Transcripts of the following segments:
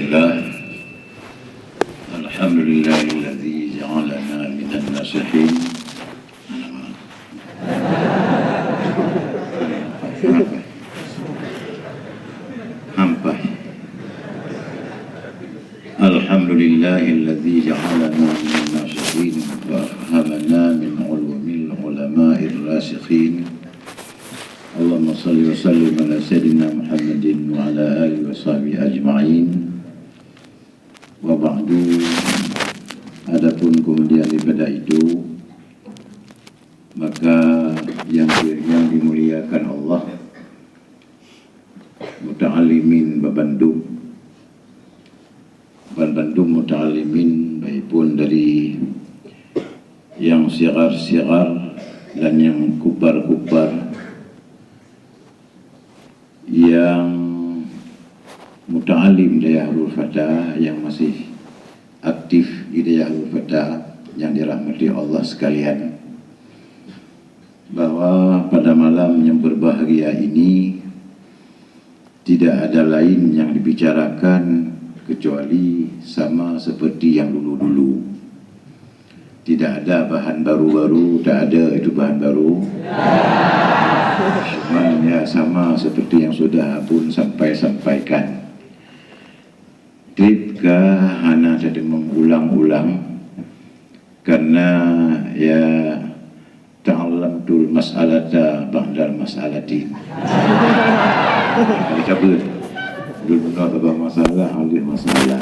Bismillah. Alhamdulillahilladzi ja'alana minan nasihin. Hampai. Alhamdulillahilladzi ja'alana minan nasihin wa afhamana min ulumil ulama'ir rasikhin. Allahumma salli wa sallim ala sayyidina Muhammadin wa ala alihi wa sahbihi ajma'in. Wa ba'du. Adapun kemudian daripada itu, maka yang dimuliakan Allah, muta'alimin Bandung muta'alimin, baik pun dari yang sigar-sigar dan yang kubar-kubar, yang muta'alim Dayahlul Fatah, yang masih aktif di Dayahlul Fatah, yang dirahmati Allah sekalian, bahwa pada malam yang berbahagia ini tidak ada lain yang dibicarakan kecuali sama seperti yang dulu-dulu. Tidak ada bahan baru-baru, tak ada itu bahan baru. Cuma ya sama seperti yang sudah pun sampaikan. Tripkah hana tadi mengulang-ulang karena ya ta'allamtul mas'alata ba'dal mas'alati. Dikabut dulu beberapa masalah alih masalah.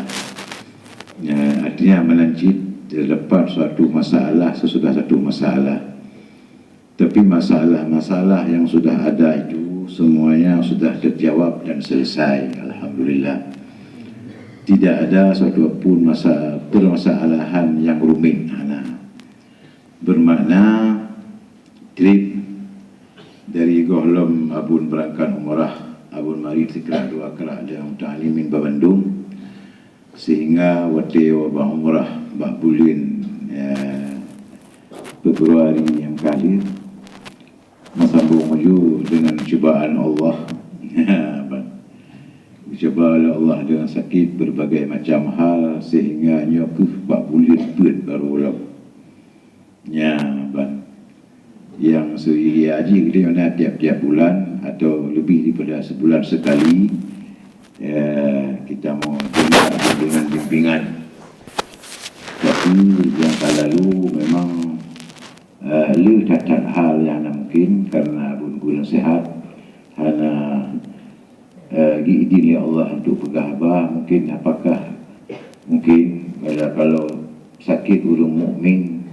Ya, artinya melancit terdapat suatu masalah sesudah satu masalah. Tapi masalah-masalah yang sudah ada itu semuanya sudah terjawab dan selesai, alhamdulillah. Tidak ada suatu pun permasalahan yang rumit. Bermakna trip dari Gohlom abun berangkat umrah, abun mari tikrak dua kerak dan muta'alimin Bandung, sehingga wate wabah umrah bak bulan Februari yang kali masambung maju dengan cubaan Allah. Dicoba oleh Allah dengan sakit berbagai macam hal, sehingga nyokuf bak bulan baru ulang. Ya, yang sehari haji kita mana tiap-tiap bulan atau lebih daripada sebulan sekali, kita mau dengar bimbingan. Tapi yang lalu memang tak hal yang mungkin karena bulan sehat, hanya diidini Allah untuk pegahbah. Mungkin apakah mungkin kalau sakit urung mukmin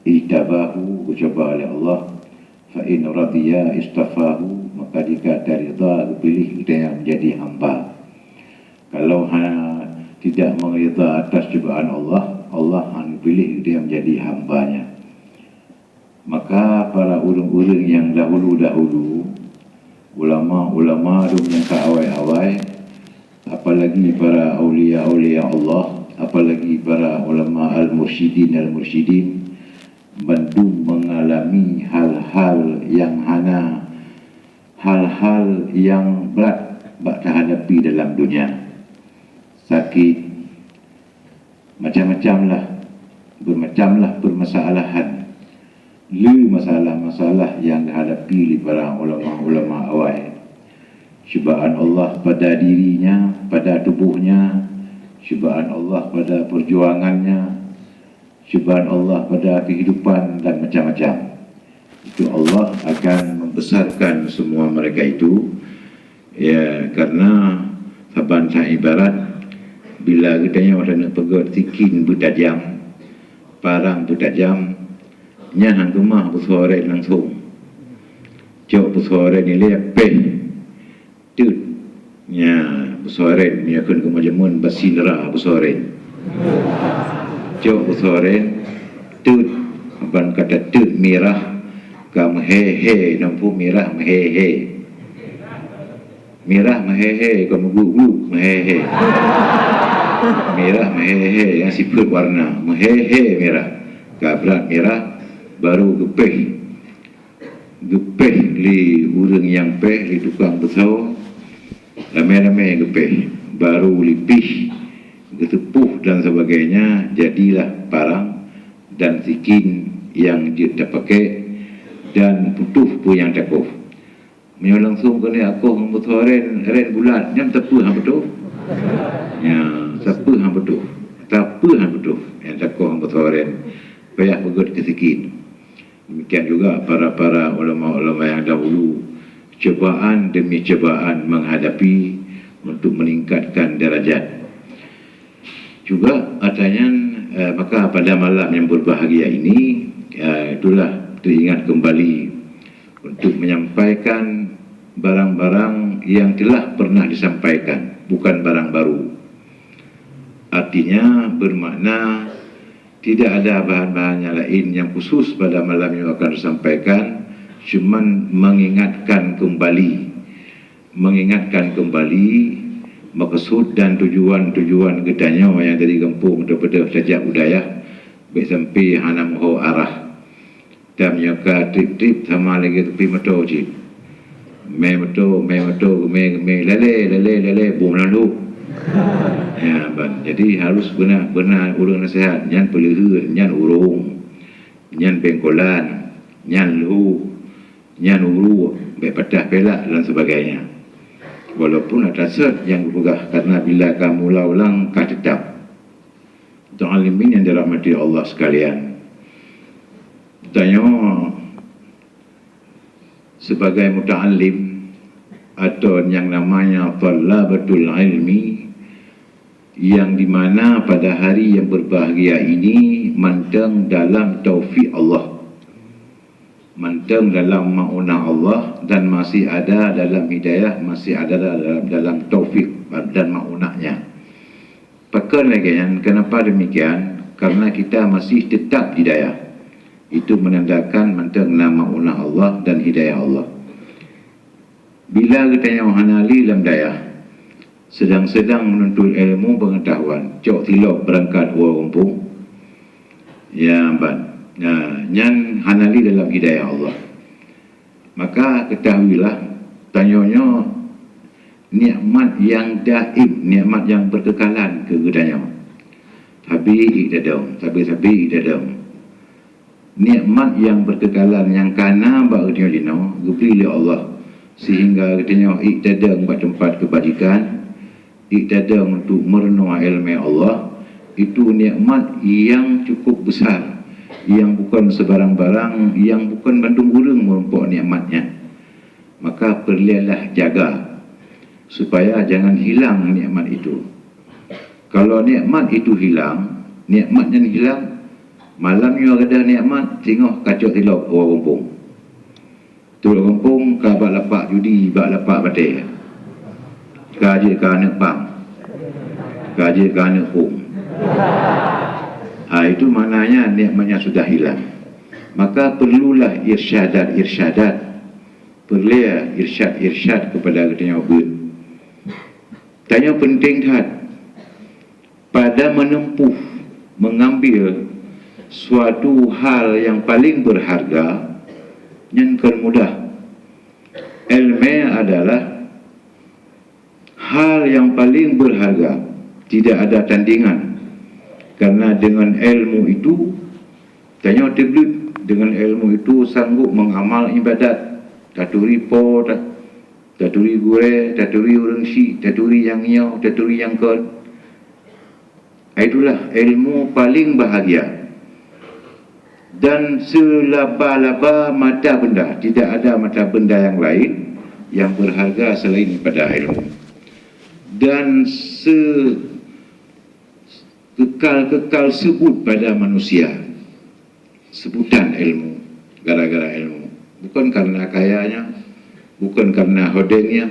itabahu, ucapa oleh Allah, fa in radiya istafahu, maka jika ridha pilih kita yang menjadi hamba. Kalau tidak meridha atas cubaan Allah, Allah pilih dia menjadi hambanya. Maka para ulung-ulung yang dahulu-dahulu, ulama-ulama yang keawai-awai, apalagi para awliya-awliya Allah, apalagi para ulama al-mursyidin Bandung mengalami hal-hal yang berat bak terhadapi dalam dunia. Sakit, macam-macamlah permasalahan. Masalah-masalah yang dihadapi oleh para ulama-ulama awal. Cubaan Allah pada dirinya, pada tubuhnya, cubaan Allah pada perjuangannya, cubaan Allah pada kehidupan dan macam-macam. Itu Allah akan membesarkan semua mereka itu, ya, karena saban ibarat bila katanya orang nak pegot tikin bertajam, parang bertajam, nyahan rumah bersuara langsung. Cok bersuara ni lepeh tut nya bersuara ni akan kemajamun basinra bersuara. Cok bersuara tut abang kata tut mirah kam hehe nampu mirah mehehe. Mirah mehehe kam guguk mehehe. Mirah mehehe yang sifat warna mehehe mirah. Kabrat mirah baru gepeh li urang yang peh li tukang besau, ramai-ramai gepeh baru lipih ketepuh dan sebagainya, jadilah parang dan sikin yang dia tak pakai dan putuh pun yang takuf. Menyo langsung kena aku ngambut ren bulat nyam tepu hang betul. Ya, tepu hang betul. Tepu hang betul. Yang takuf ngambut ren payah pegut kesikin. Demikian juga para ulama-ulama yang dahulu, cobaan demi cobaan menghadapi untuk meningkatkan derajat. Juga katanya maka pada malam yang berbahagia ini itulah teringat kembali untuk menyampaikan barang-barang yang telah pernah disampaikan, bukan barang baru. Artinya bermakna tidak ada bahan-bahan yang lain yang khusus pada malam yang akan disampaikan, cuman mengingatkan kembali maksud dan tujuan gedanya yang dari kampung daripada sejak budaya baik sampai hanam ho arah dan nyaka trip sama lagi tepi motor cik me lele bom lalu ya ban. Jadi harus benar ulun nasihat nyan pelihur nyan urung nyan bengkolan nyan lu nyan uru baik patah pelak dan sebagainya. Walaupun ada set yang berpegah, karena bila kamu ulang kau tetap. Ta'alimin yang dirahmati Allah sekalian. Tanya sebagai muta'alim atau yang namanya talabatul ilmi, yang dimana pada hari yang berbahagia ini manteng dalam taufik Allah, manteng dalam ma'unah Allah, dan masih ada dalam hidayah, masih ada dalam taufik dan ma'unahnya. Pakai lagi kan, kenapa demikian? Karena kita masih tetap hidayah. Itu menandakan manteng dalam ma'unah Allah dan hidayah Allah. Bila kita yang hanali dalam dayah, sedang-sedang menuntut ilmu pengetahuan, cok tilok berangkat orang kampung, ya ban. Nah, yang hanali dalam hidayah Allah, maka ketahuilah tanyanya nikmat yang daim, nikmat yang berkekalan ke gedanya. Tapi nikmat yang berkekalan yang kana bak dia dino diberi oleh Allah, sehingga katanya iktadang buat tempat kebajikan, iktadang untuk merenung ilmu Allah, itu nikmat yang cukup besar, yang bukan sebarang-barang, yang bukan bandung gurung merumpuk nikmatnya. Maka perlulah jaga supaya jangan hilang nikmat itu. Kalau nikmat itu hilang, nikmatnya hilang, malam you ada nikmat, tengok kacau tilok orang kampung. Turun kampung ke bak lapak judi, bak lapak batai. Kaji ke anak bang, kaji ke anak home. Itu maknanya nikmatnya sudah hilang. Maka perlulah irsyadat, perlu irsyad kepada katanya ubud. Tanya penting tak pada menempuh, mengambil suatu hal yang paling berharga, yang mudah. Ilmu adalah hal yang paling berharga, tidak ada tandingan. Karena dengan ilmu itu, tanya tablet, dengan ilmu itu sanggup mengamal ibadat. Taturi po, taturi gure, taturi urengsi, taturi yang nyau, taturi yang kod. Itulah ilmu paling bahagia. Dan selaba-laba mata benda, tidak ada mata benda yang lain yang berharga selain pada ilmu. Dan kekal sebut pada manusia sebutan ilmu, gara-gara ilmu, bukan karena kayanya, bukan karena hodengnya,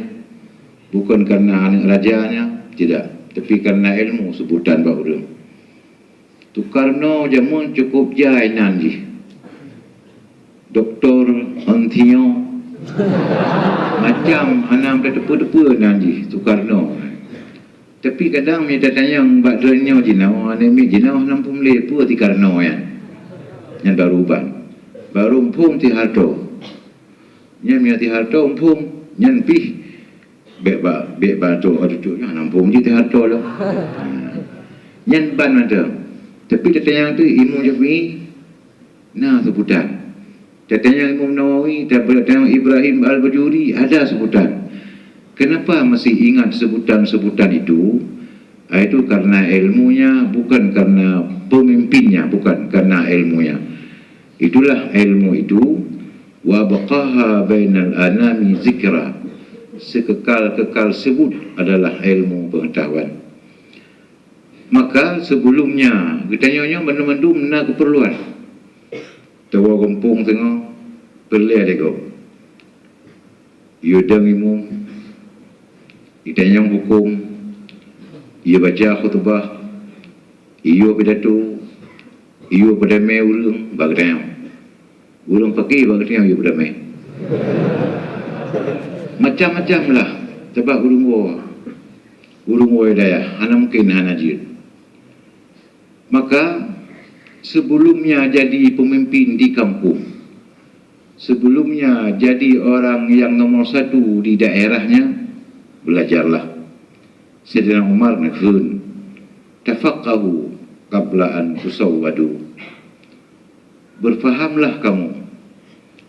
bukan karena anak rajanya, tidak, tapi karena ilmu sebutan baru. Tukarno jamun cukup jai nanji Doktor Antio macam anak berdepu-depu nanji Tukarno. Tapi kadang mereka tanya mbak drenyo jinau, anemik jinau nampung lepu ti karno ya. Yang baru ban. Baru umpung ti harto. Nya mi ti harto umpung nyan pi bek ba tu adu tu nampung ti harto lo. Yang ban ada. Tapi datang tu Imam Syafi'i nah sebutan. Datang Imam Nawawi, datang Ibrahim Al-Bajuri ada sebutan. Kenapa masih ingat sebutan-sebutan itu? Itu karena ilmunya, bukan karena pemimpinnya, bukan karena ilmunya. Itulah ilmu itu. Wa baqaha bainal anami zikra. Sekekal-kekal sebut adalah ilmu pengetahuan. Maka sebelumnya ditanya-nya mana-mana mana keperluan. Tawa kampung tengah pelih dia kau. Ia dengimu, ditanya hukum, ia baca khutbah, ia pidato, ia berdamai ulang bagdam. Ulang pakai bagdam ia berdamai. Macam-macam lah. Sebab urung daya, hana mungkin hana jil. Maka sebelumnya jadi pemimpin di kampung, sebelumnya jadi orang yang nomor satu di daerahnya, belajarlah. Sayyidina Umar nafun, tafaqahu qabla an tusawwadu. Berfahamlah kamu,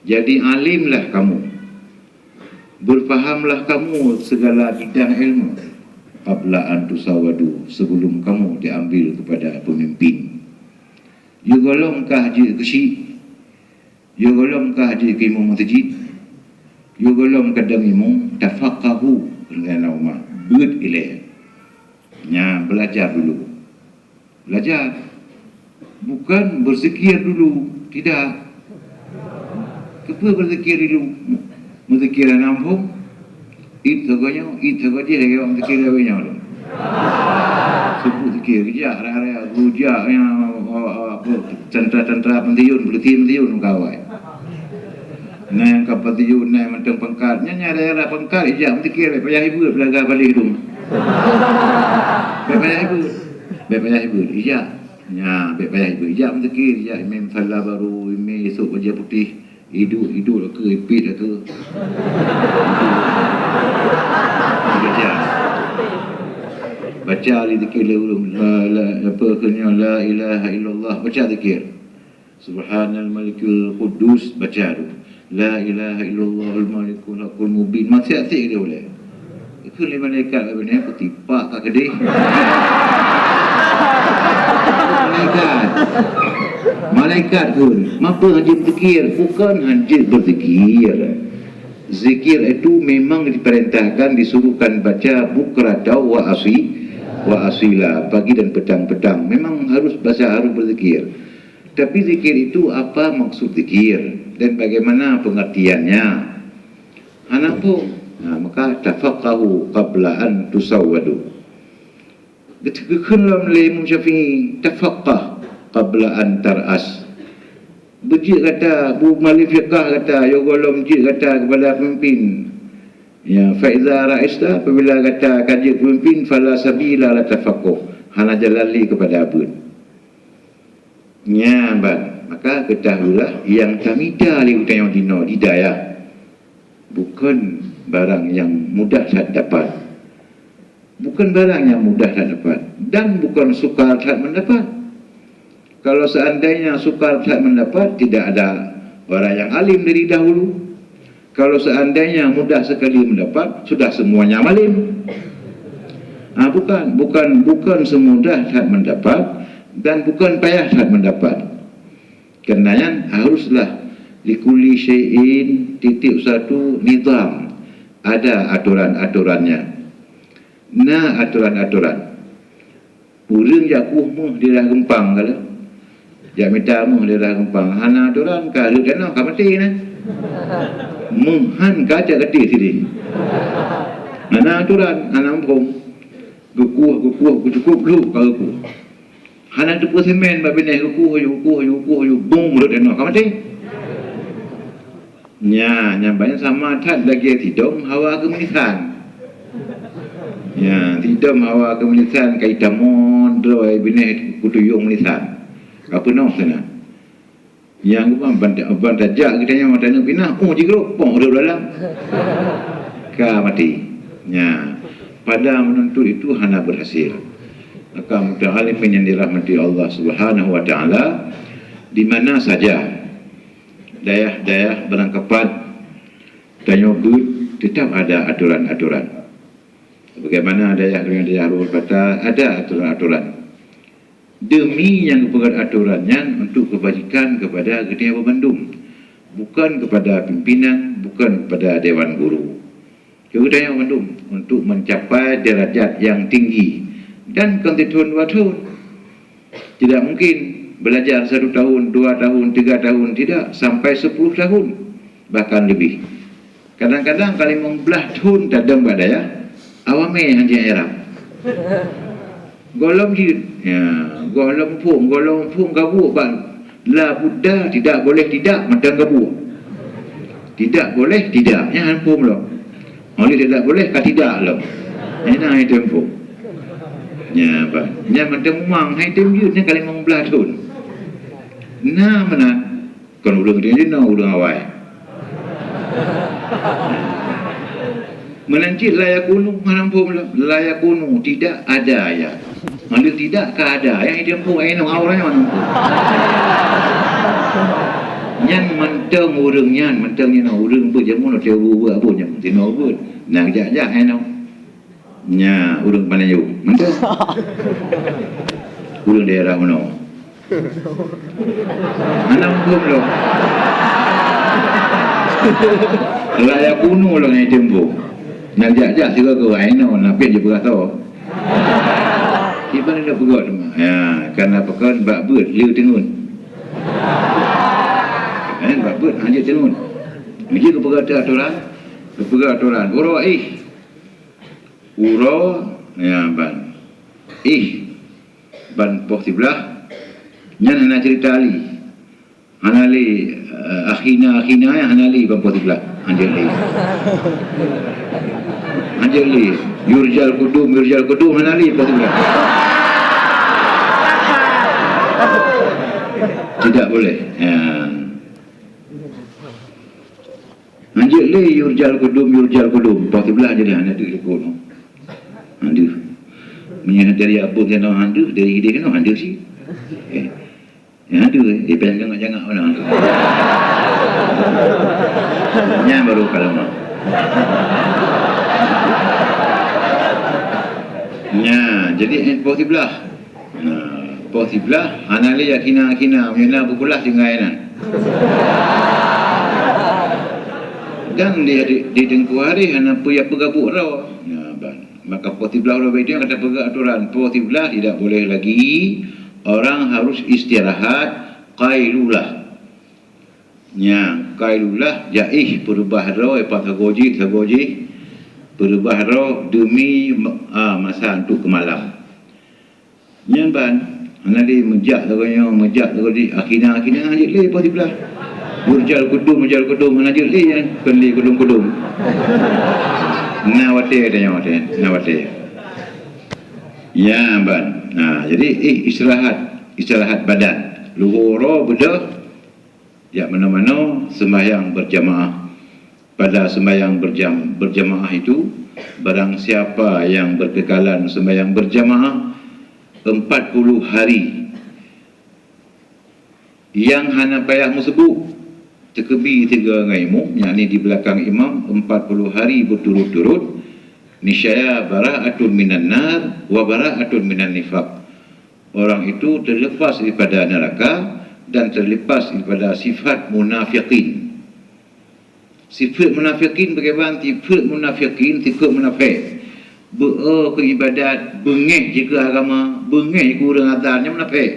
jadi alimlah kamu, berfahamlah kamu segala bidang ilmu. Qabla an tusawwadu, sebelum kamu diambil kepada pemimpin. You golong kah haji kesi, you golong kah haji ke imam masjid, you golong kadang imam tafaqahu dengan nama buat ilai. Nya belajar dulu, belajar, bukan berzikir dulu, tidak. Kenapa berzikir dulu? Berzikir nampung. Itu dia lagi orang zikir dia punya tu. Sebut zikir kerja, raya-raya rujak yang tentera-tentera pentiyun kawai. Nah yang kapal pentiyun, nah macam pengkat, nyara pengkat, ijak zikir, payah ibu belaga balik hidung. Payah ibu, ijak. Ya, payah ibu, ijak zikir, ijak imam salah baru, imam esok wajah putih. Hidup ke ipit ke baca ali zikir apa kena la ilaha illallah, baca zikir subhanal malikul quddus, baca tu la ilaha illallah al malikul hakul mubin, masih asik dia boleh. Itu lima malaikat benar aku tipak kat kedai. Malaikat pun mapa hanya berzikir, bukan hanya berzikir. Zikir itu memang diperintahkan, disuruhkan baca bukrata wa asila, pagi dan petang-petang. Memang harus berzikir. Tapi zikir itu apa maksud zikir dan bagaimana pengertiannya? Anapo? Nah, maka tafaqahu qabla an tusawwadu. Ketika kelam le Imam Syafi'i tafaqah qabla an tar'as. Berjik kata Bu Malif Fiqah kata, ya golong jik kata kepada pemimpin, ya fa iza ra'ista, apabila kata kaji pemimpin, fala sabila la tafaqquh, hana jalali kepada abun. Nya ban, maka ketahuilah yang tamida li utayong dino hidayah, bukan barang yang mudah tak dapat. Bukan barang yang mudah tak dapat, dan bukan sukar tak mendapat. Kalau seandainya sukar tak mendapat, tidak ada orang yang alim dari dahulu. Kalau seandainya mudah sekali mendapat, sudah semuanya alim. Bukan semudah tak mendapat, dan bukan payah tak mendapat. Kerana haruslah likulli syai'in titik satu nizam, ada aturan-aturannya. Nah aturan-aturan. Urang jakuh muh dia dah gempang kala. Jak minta muh dia dah gempang. Hana aturan ka lu dana ka mati nah. Muhan ka jak gede sini. Hana aturan, hana ampung. Gukuh cukup lu ka gukuh. Hana tu semen ba beneh gukuh yu bung lu dana ka mati. Nya banyak sama tak lagi tidom hawa kemenisan. Ya, tidak mahu kemenisan kaitan mondro bine kutuyung menisan. Apa noh sana? Yang ban tajak kita yang matanya bina, jigro pong dalam. Ka mati. Ya. Pada menuntut itu hana berhasil. kaum muta'alimin yang dirahmati Allah Subhanahu wa taala, di mana saja daerah-daerah berangkapan Tanyobut tetap ada aturan-aturan. Bagaimana daerah-daerah luar kota ada aturan-aturan. Demi yang kepegat aturannya untuk kebajikan kepada Ketua Bandung, bukan kepada pimpinan, bukan kepada Dewan Guru. Ketua Bandung untuk mencapai derajat yang tinggi dan konstituen 2 tahun. Tidak mungkin belajar 1 tahun, 2 tahun, 3 tahun, tidak, sampai 10 tahun bahkan lebih. Kadang-kadang kali membelah tahun dadang badaya awame hanya Arab. Golong ya, golong pung gabu ban. La Buddha tidak boleh tidak madang gabu. Tidak boleh tidak, ya hampum lo. Oleh tidak boleh ka tidak lo. Ina itu hampum. Ya ba. Nya madang mang hai tem yun kali membelah tahun. Nah mana kon ulung dia ni ulung awai. Menancit layak gunung manampum layak gunung tidak ada ya. Malu tidak ada yang dia pun aino auranya manampum. Nyan menteng urang nyan mentengnya urang berjamun dia buat apa nya tino buat. Nak jak-jak aino. Nya urang panayu menteng. Urang daerah mana? Manampum lo. Layak gunung lo yang tempo. Nak jak-jak juga ke aino napit je berasa. Iban dah pegot mah. Ya, karena pekan bak beut liu tengun. Bak beut hanya tengun. Ini ke pegat aturan. Uro Uro ya ban. Ban poh sebelah. Nyan hana cerita ali. Hanali akhina ya hanali ban poh sebelah. Anjali yurjal kudum hanali betul. Tidak boleh. Ya. Anjali yurjal kudum betul jadi hanya di kono. Andu. Menyah dari abun kena andu dari ide kena andu sih. Ya andu dia jangan orang. Nya baru kalama. Ya, jadi posiblah. Posiblah anali yakina menyana bukulah tingainan. Dan dia di tengku hari hana puya pegabuk raw. Ya, maka posiblah raw itu kata pegak aturan. Posiblah tidak boleh lagi, orang harus istirahat qailulah. Ya, qailulah jaih berubah raw patagoji berubah roh demi masa untuk ke malam. Nyan ban anali mejak tadi akhina hajat le pasti belah. Mujal kudum hajat le yang kali kudum. Nawate tanya nawate. Ya ban. Nah, jadi istirahat badan. Luhur bedah ya mana-mana sembahyang berjamaah. Pada sembahyang berjamaah itu, barang siapa yang berkekalan sembahyang berjamaah 40 hari yang hana payah musebuk tekebi 3 ngaimu, yakni di belakang imam 40 hari berturut-turut, niscaya bara'atun minan nar wa bara'atun minan nifaq. Orang itu terlepas daripada neraka dan terlepas daripada sifat munafiqin. Sifat munafikin bagaimana? Sifat munafikin, sifat munafik ke ibadat, bengih jika agama, bengih ke orang azannya munafik.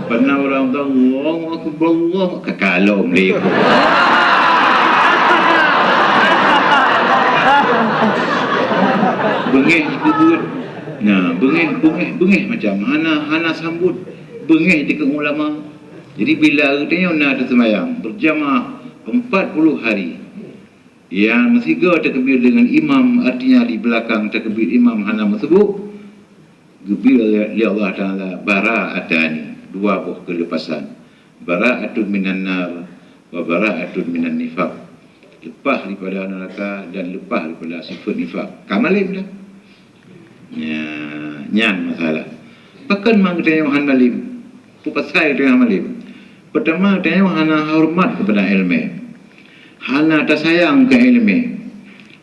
Pernah orang tahu Allah akbar Allah kekalom mereka. Bengih kubur. Nah, bengih macam hana sambut bengih dekat ulama. Jadi bila katanya nak sembahyang berjamaah 40 hari yang mestiga takbir dengan imam, artinya di belakang takbir imam hana masbuk gebir oleh Allah Ta'ala bara'atani, 2 buah kelepasan, bara'atun minan nar wa bara'atun minan nifaq, lepas daripada neraka dan lepas daripada sifat nifaq. Kamalim dah Ya, nyan masalah. Pakan mang tanya han malim. Pupasai tanya malim. Pertama tanya hana hormat kepada ilmu. Hana tak sayang ke ilmu.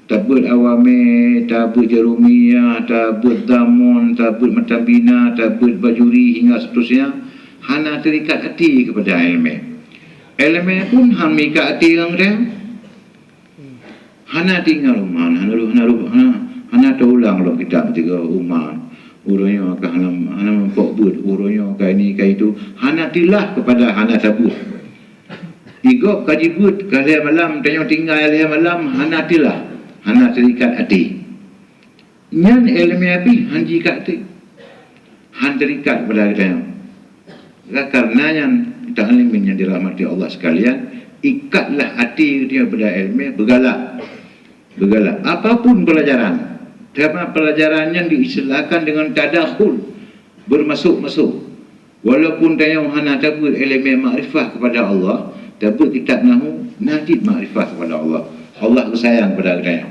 Tabut awame, tabut jarumiyah, tabut damun, tabut matambina, tabut bajuri hingga seterusnya. Hana terikat hati kepada ilmu. Ilmu pun han mikat hati orang dia. Hana tinggal rumah, hana terulang lo kita tiga rumah. Urangnya ke hana mempok but, urangnya ke ini ke itu. Hana tilah kepada hana tabut. Igop kaji but, kali malam tanya tinggal kali malam hana tilah, hana terikat hati. Nyan ilmu api hanji kat hati. Han terikat kepada kita. Karena yang ta'alimin yang dirahmati Allah sekalian, ikatlah hati dia pada ilmu, bergalak apapun pelajaran. Karena pelajaran yang diistilahkan dengan tadakhul, bermasuk-masuk. Walaupun tanya hana tabut ilmu makrifah kepada Allah, tabut kitab nahu najib makrifah kepada Allah. Allah sayang kepada kita.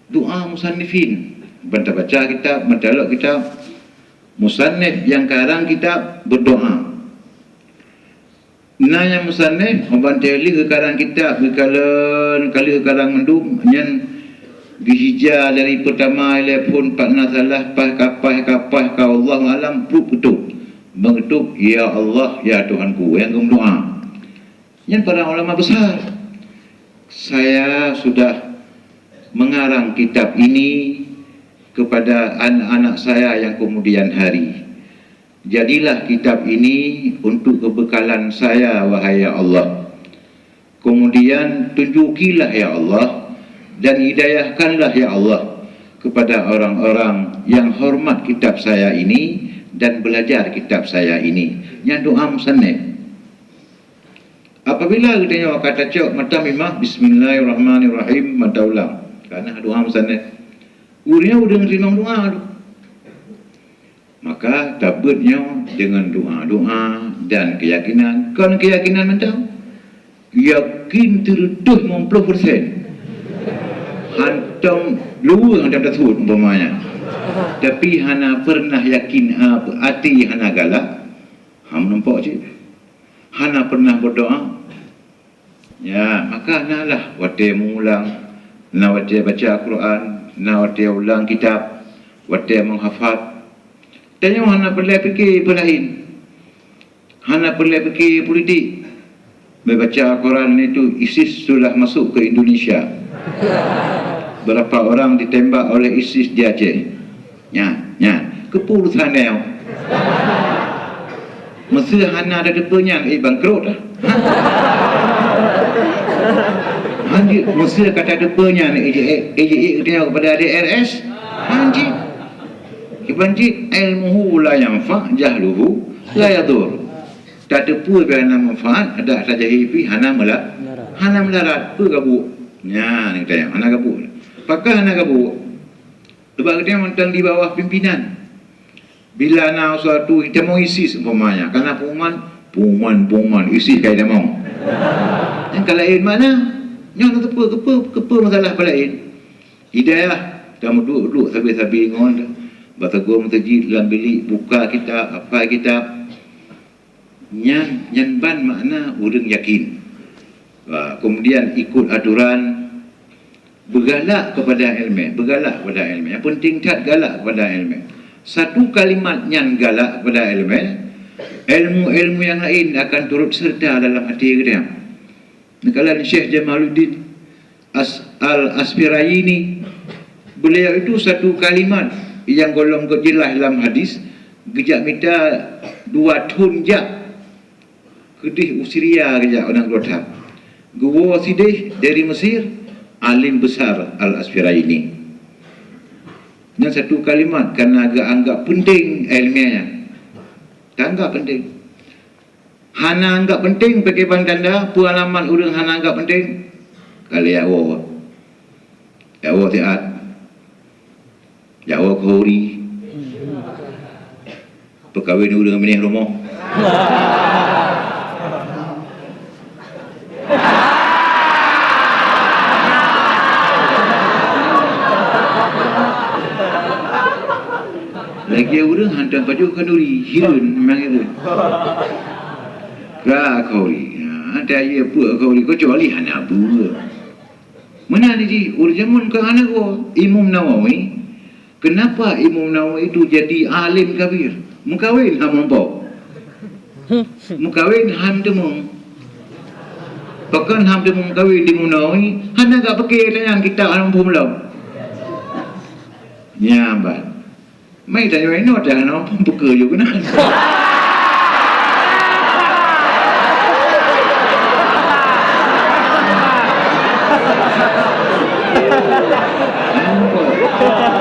Doa musannifin, baca kitab, mentalak kitab, musannif yang karang kitab berdoa. Nanya musannif membanteli ke karang kitab kali ke karang mendum yang dihijau dari pertama telepon partner salah kapah ka Allah alam putuk mengetuk ya Allah ya Tuhanku yang berdoa. Yang para ulama besar, saya sudah mengarang kitab ini kepada anak-anak saya yang kemudian hari. Jadilah kitab ini untuk kebekalan saya, wahai ya Allah. Kemudian tunjukilah ya Allah dan hidayahkanlah ya Allah kepada orang-orang yang hormat kitab saya ini dan belajar kitab saya ini. Yang doa musannif. Apabila kita kata cok mata mimah bismillahirrahmanirrahim mata ulang. Karena doa musannif. Urinya udah ngerimang doa tu. Maka tabutnya dengan doa-doa dan keyakinan. Kan keyakinan mentang yakin tertuh 50%. Hantam luar hantam tersebut umpamanya. Tapi hana pernah yakin hati hana galak. Ham nampak je. Hana pernah berdoa. Ya, maka nalah wate mengulang, na wate baca Al-Quran, na wate ulang kitab, wate menghafal. Tanya hana perlu fikir lain. Hana perlu fikir politik. Membaca Al-Quran itu ISIS sudah masuk ke Indonesia. Berapa orang ditembak oleh ISIS di Aceh. Ya, keputusan dia. Mesti hana ada depannya bangkrut dah. Hanji mesti kata depannya ejek dia kepada DRS. Hanji Ibanji ilmuhu la yanfa' jahluhu la yadur. Tak ada pun kerana manfaat, ada saja hipi hana melarat pu gabu. Ya, ni tanya hana gabu. Pakai hana gabu. Sebab dia mentang di bawah pimpinan. Bila nak suatu kita mau ISIS umpamanya, karena pengumuman ISIS kaya dia mau. Yang kalau lain mana? Yang kepa masalah lain. Hidayah dah duduk sabi-sabi ngon. Batagur mentajid dalam bilik buka kitab apa kitab nyan ban makna urang yakin. Kemudian ikut aturan, bergalak kepada ilmu, yang penting tak galak kepada ilmu. Satu kalimat nyan galak kepada ilmu, ilmu yang lain akan turut serta dalam hati dia. Kalau Syekh Jamaluddin Al-Aspiraini, beliau itu satu kalimat yang golong kejelas dalam hadis gejak minta 2 tahun jak kedih usiria gejak orang Rotab gua sidih dari Mesir alim besar Al-Asfiraini. Yang satu kalimat kerana agak anggap penting ilmiahnya, tak anggap penting. Hana anggap penting pakai tanda pengalaman orang hana anggap penting kali awak tiat Jawa Khori perkahwin dulu dengan menih rumah. Lagi orang hantar baju kanuri hirun memang itu. Kauli. Ada ia buat kauli kecuali hanya buat. Mana ni urjamun ke anak ko Imam Nawawi. Kenapa Imam Nawawi itu jadi alim kabir? Mukawin ham mampu. Mukawin ham demung. Bahkan ham demung kawin di Imam Nawawi, hanya tak pakai tanya kita ham belum. Ya, mbak. Mấy thầy ấy nói rằng nó không cười vô cái nó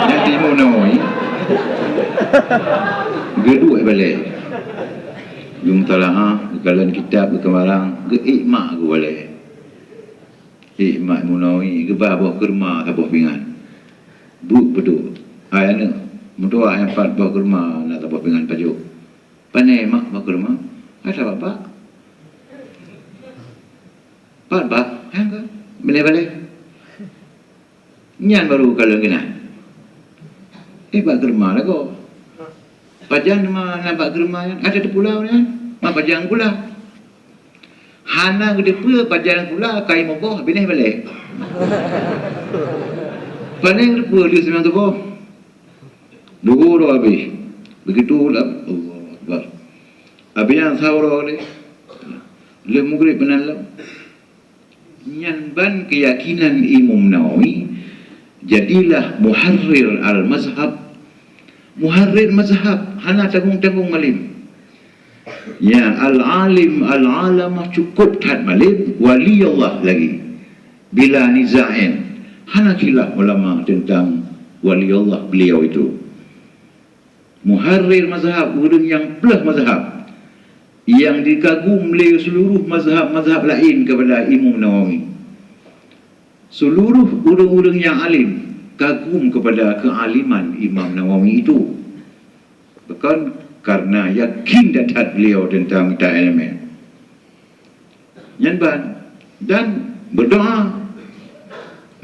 jadi mau noi gedua balik jum talaha kalan kitab ke marang ke ikma ke balik ikma munoi ke bawah kurma ke bawah pingan bu bedu ayana Mentua yang empat bawa ke rumah nak tapak dengan pajuk. Pandai mak bawa ke rumah. Ada apa? Pak bak, hang ke? Balik. Nyan baru kalau kena. Bawa ke rumah lah kau. Pajang rumah nak bawa ke rumah ada di pulau ni. Mak pajang pula. Hana gede pula pajang pula kai moboh bineh balik. Pandai gede pula dia semang tu boh. Dulu habis, begitu lah Allah Akbar. Habis yang sahur ni, le mugrib benar. Nyanban keyakinan Imam Nawawi, jadilah muharrir al-mazhab. Muharrir mazhab, hana tanggung malim. Ya al-alim al-alamah cukup tad malim, wali Allah lagi. Bila niza'in, hana khilaf ulama tentang wali Allah beliau itu. Muharrir mazhab, orang yang belah mazhab yang dikagum oleh seluruh mazhab-mazhab lain kepada Imam Nawawi. Seluruh orang-orang yang alim kagum kepada kealiman Imam Nawawi itu. Bukan karena yakin datat beliau tentang ta'alaman. Yanban dan berdoa.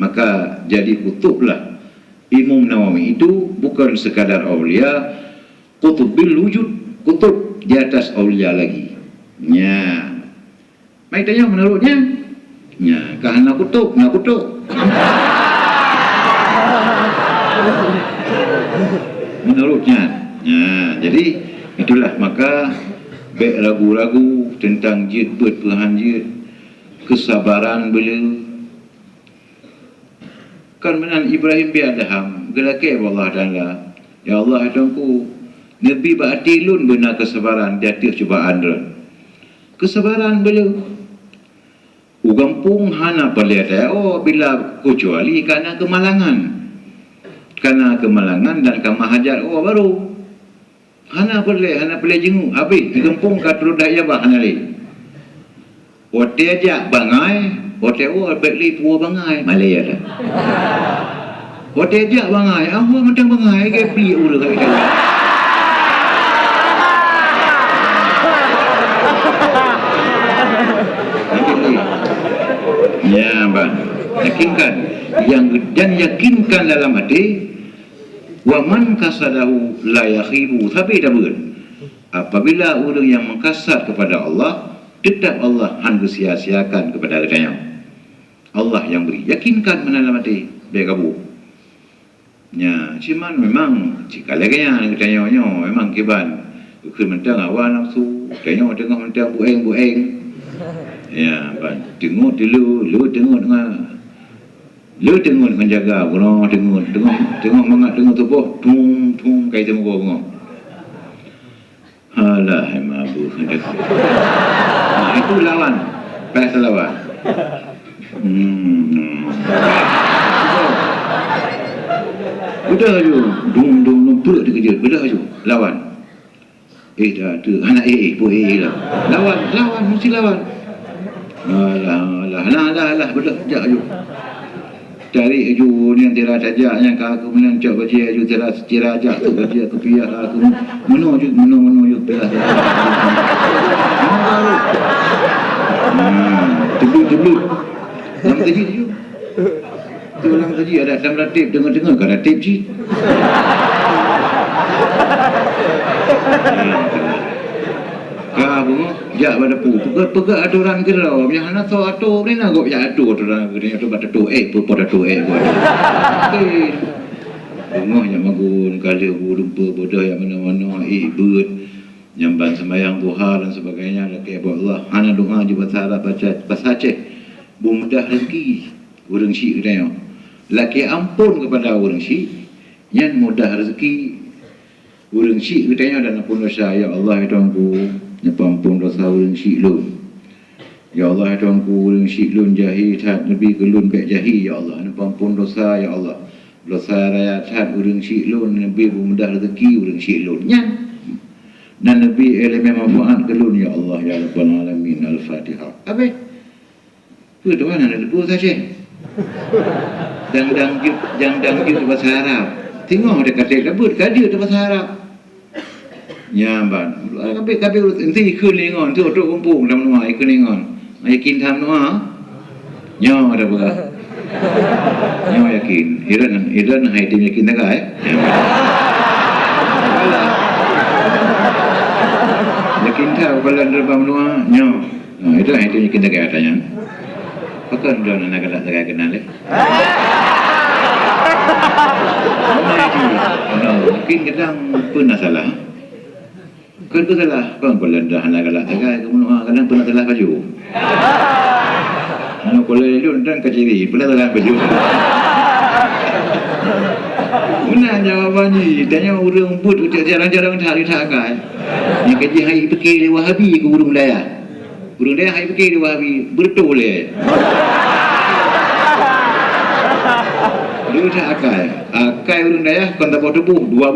Maka jadi kutublah Imam Nawawi itu bukan sekadar awliya, kutub bil wujud, kutub di atas awliya lagi. Ya. Mai tanya menurutnya. Ya, kahana kutub, nak kutub. Menurutnya. Ya, jadi itulah maka baik ragu-ragu tentang jid bertuhan jid, kesabaran beliau. Kan menan Ibrahim bi Adham, gelake Allah Taala. Ya Allah tuanku, Nabi ba'atilun benar kesabaran di atas cubaan dia. Kesabaran beliau. Ugampung hana paling ada. Oh, bila kecuali karena kemalangan. Karena kemalangan dan kemahajar. Oh, baru. Hana paling jengu. Habis, ugampung katru daya bah hana li. Ote aja bangai. Ote beli puah bangai. Malay ada. Ote aja bangai. Apa macam bangai? Kaya beli ulah kaya. Ya, bang. Yakinkan dan yakinkan dalam hati wa man kasadahu la yakhibu, tapi dah betul. Apabila orang yang mengkasar kepada Allah, tetap Allah hangga sia-siakan kepada dia. Allah yang beri. Yakinkan dalam hati dia kabur. Ya, cuman memang jika lagi yang ditanya memang kiban. Ukir mentang awal nafsu, tengok mentang bueng. Ya, tengok dulu tengok dengan jaga, tengok mangat tengok tubuh, tum kai temu gong. Halah mabu. Itu lawan, pas lawan. Udah aja, dum perut dikejut, udah aja lawan. Dah tu anak lah. Lawan mesti lawan. Alah, betul jak aju. Cari aju ni antara saja yang aku menancap baca aju jelas ajak tu baca aku pihak aku menu aju belah. Teblu. Dalam tadi tu. Tu dalam tadi ada dalam tip dengar-dengar kan ada tip sih. Bungo ja pada pu pega aturan kira yang hana so atu ni na go ya atu aturan kira atu pada tu pu pada tu go bungo yang magun kali lupa bodoh yang mana-mana beut nyamban sembahyang duha dan sebagainya laki Allah hana doa juga sarap baca Aceh mudah rezeki urang syik dia laki ampun kepada urang syik yang mudah rezeki urang syik katanya dan ampun dosa ya Allah ya Tuhanku nyapampun dosa urang syik lun ya Allah ya Tuhanku urang syik lun jahi tak lebih kelun baik jahi ya Allah nyapampun dosa ya Allah dosa raya tak urang syik lun lebih mudah rezeki urang syik lun nyan dan lebih elemen manfaat kelun ya Allah ya Rabbal Alamin Al-Fatihah habis tu mana nak lepas saja dang gitu bahasa Arab tengok dia kata kabut kadir tu bahasa Arab nyamban kabeh nanti ikut lengon tu kumpung dalam rumah ikut lengon yakin tham doa nyo ada apa nyo yakin iran hai tim yakin tak yakin tahu kalau dalam doa nyo itu hai tim yakin tak katanya pakai dah nak kata tak kenal mungkin kadang pernah salah kan salah kan kalau dah nak kata tak kadang pernah salah baju kalau itu dan keciri pernah salah baju mana jawabannya tanya orang put jarang-jarang cari takai ni kaji hai fikir Wahabi ke burung daya hai fikir Wahabi betul dia tak akai urang daya kan tak buah debu dua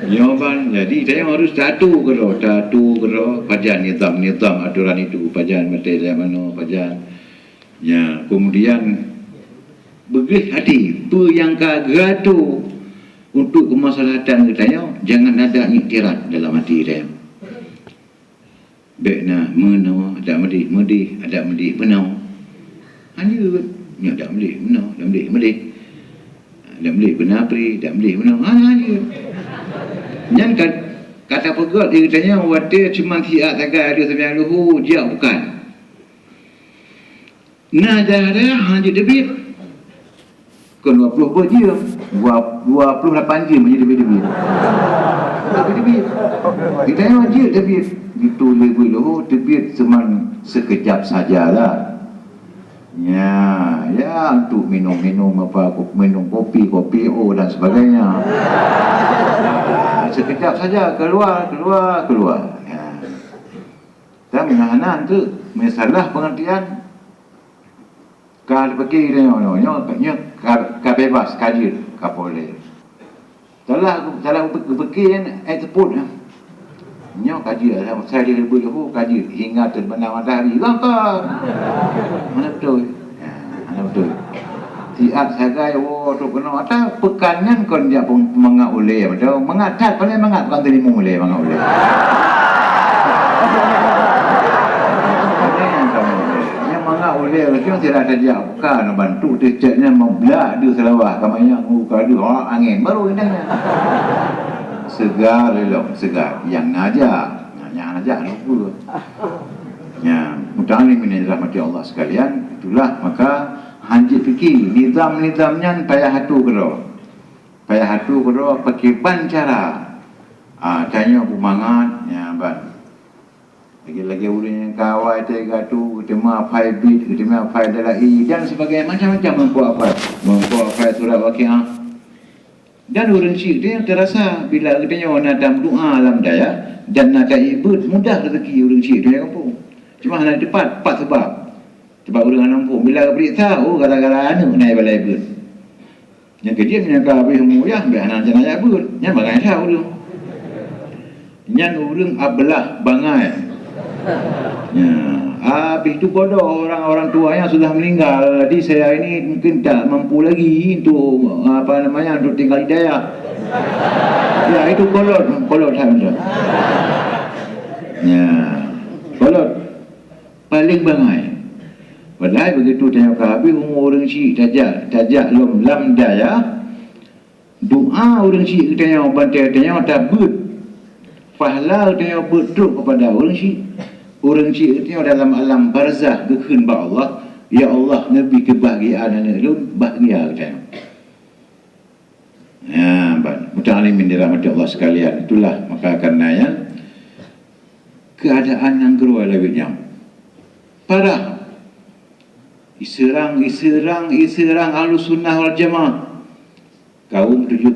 jawaban jadi saya harus tatu kero pajan nizam aturan itu pajan mati saya mana pajan ya kemudian begih hati tu yang kagatu untuk kemaslahatan kita jangan ada iktirat dalam hati dia bekna menau ada medi ada medi menau hanya nya ada medi menau ada medi benapri ada medi menau hanya yang kata pegot dia katanya wadah cuma siap tagai dia sebenarnya luhu dia bukan nah dah hanya debit ke 20 jam 28 jam menjadi debit kita yang wajib debit itu lebih dulu debit cuma sekejap sajalah ya untuk minum apa minum kopi dan sebagainya sekejap saja keluar ya. Dan menahanan tu masalah pengertian kalau pergi dia bebas kajir kapoleh salah pergi tersebut nyo kaji saya dia lebih kaji hingga terbenam matahari langkah mana betul siap sagai tu kena atau pekannya kon dia pun mengak oleh betul mengatat paling mengat bukan terima oleh mengak oleh yang mengak oleh macam tidak ada dia bukan bantu teceknya membelak dia selawah kamanya kadu angin baru indahnya segar yang najak lupa ya muta'alim ini rahmati Allah sekalian itulah maka hanjit fikir nizam-nizamnya payah hatu kero pakai cara tanya bumangat ya ban lagi-lagi orang yang kawai tega tu tema 5 bit tema 5 dalai dan sebagainya macam-macam membuat apa surah waqiah dan orang syik dia terasa bila katanya orang ada doa alam daya dan ada ibad mudah rezeki orang syik dia kampung cuma hanya depan 4 sebab orang kampung bila berita gara-gara naik balai ibad yang kejadian menyangka habis umuyah ambil anak jenayah ibad yang bagai tahu tu yang orang abelah bangai habis itu bodoh orang-orang tua yang sudah meninggal. Jadi saya ini mungkin tak mampu lagi untuk untuk tinggal hidayah. Ya itu kolot saya. Ya kolot paling bangai. Padahal begitu tengok ke habis umur orang Syiik tajak lom lam daya doa orang Syiik tengok bantai tengok tabut pahala tengok betul kepada orang Syiik tengok dalam alam barzah gekun ba Allah, ya Allah nabi kebahagiaan anak lu bahagia tengok. Ya, muta'alimin dirahmati Allah sekalian. Itulah maka karenanya keadaan yang gerua lebihnya parah. Diserang Ahlus Sunnah wal Jamaah. Kaum 72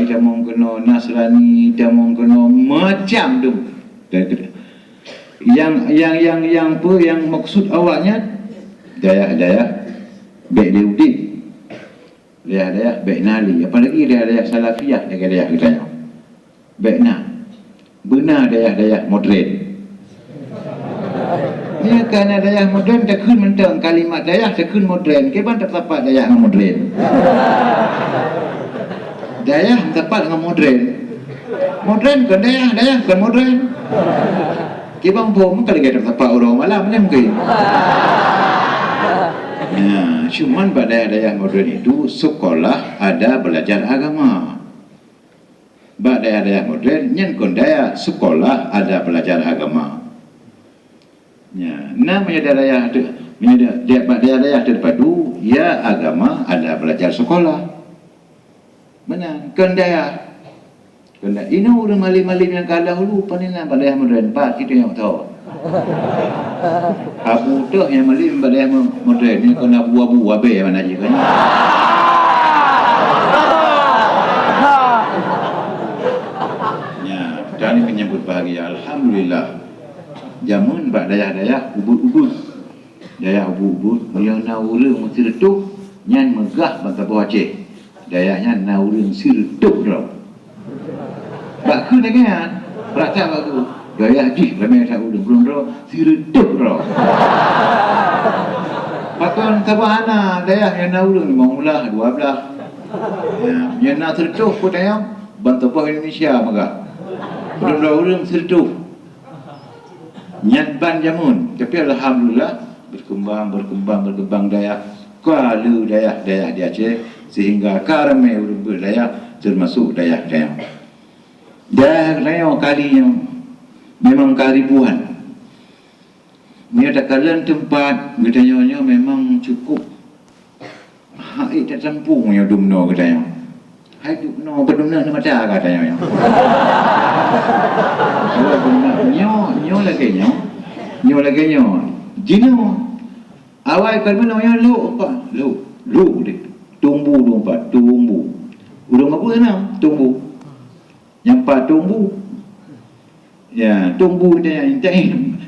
idamong kena Nasrani, idamong kena macam tu. Yang maksud awaknya dayah baik Yahudi, dayah baik Nali, apalagi dayah Salafiyah dayah kita. Baik benar dayah moderat. Ni kerana dayah moden tak kun mentang kalimat dayah tak kun moden. Keban tak tepat dayah dengan moden. Dayah tepat dengan moden. Moden kan dayah kan moden. Keban pun kali kita tepat orang malam ni mungkin. Nah, cuman pada dayah moden itu sekolah ada belajar agama. Bak dayah moden nyen kon dayah sekolah ada belajar agama. Ya, namanya dayah terpadu, ya agama ada belajar sekolah. Benar, kendaya. Ini orang malim-malim yang kalah dulu, panina balai modern, pak kita yang tahu. Abu tu yang malim balai modern ni kena buah-buah be mana je kan. Ya, dan ini menyambut bahagia, alhamdulillah. Jamun bak dayah-dayah ubud-ubud. Dayah ubud-ubud yang naurung sirtuk nyan megah bangsa bawah Aceh. Dayahnya naurung sirtuk dah. Bak ku dengan berata bak ku. Dayah jih ramai tak urung belum dah sirtuk dah. Pakon sabahana dayah yang naurung 15 12. Yang nak sirtuk pun dayah bangsa bawah Indonesia megah. Belum dah urung sirtuk. Nyatban jamun, tapi alhamdulillah berkembang dayah kalu dayah di Aceh sehingga karame urut dayah termasuk dayah kalinya memang karibuan. Mereka kalian tempat gedanya memang cukup hai tak campung yang dumno gedanya. Hai dumno bedumna mata katanya. Nyo lagi nyo jino awal kan mana yang lu deh tumbu urung apa sana tumbu yang pak tumbu ya tumbu dia yang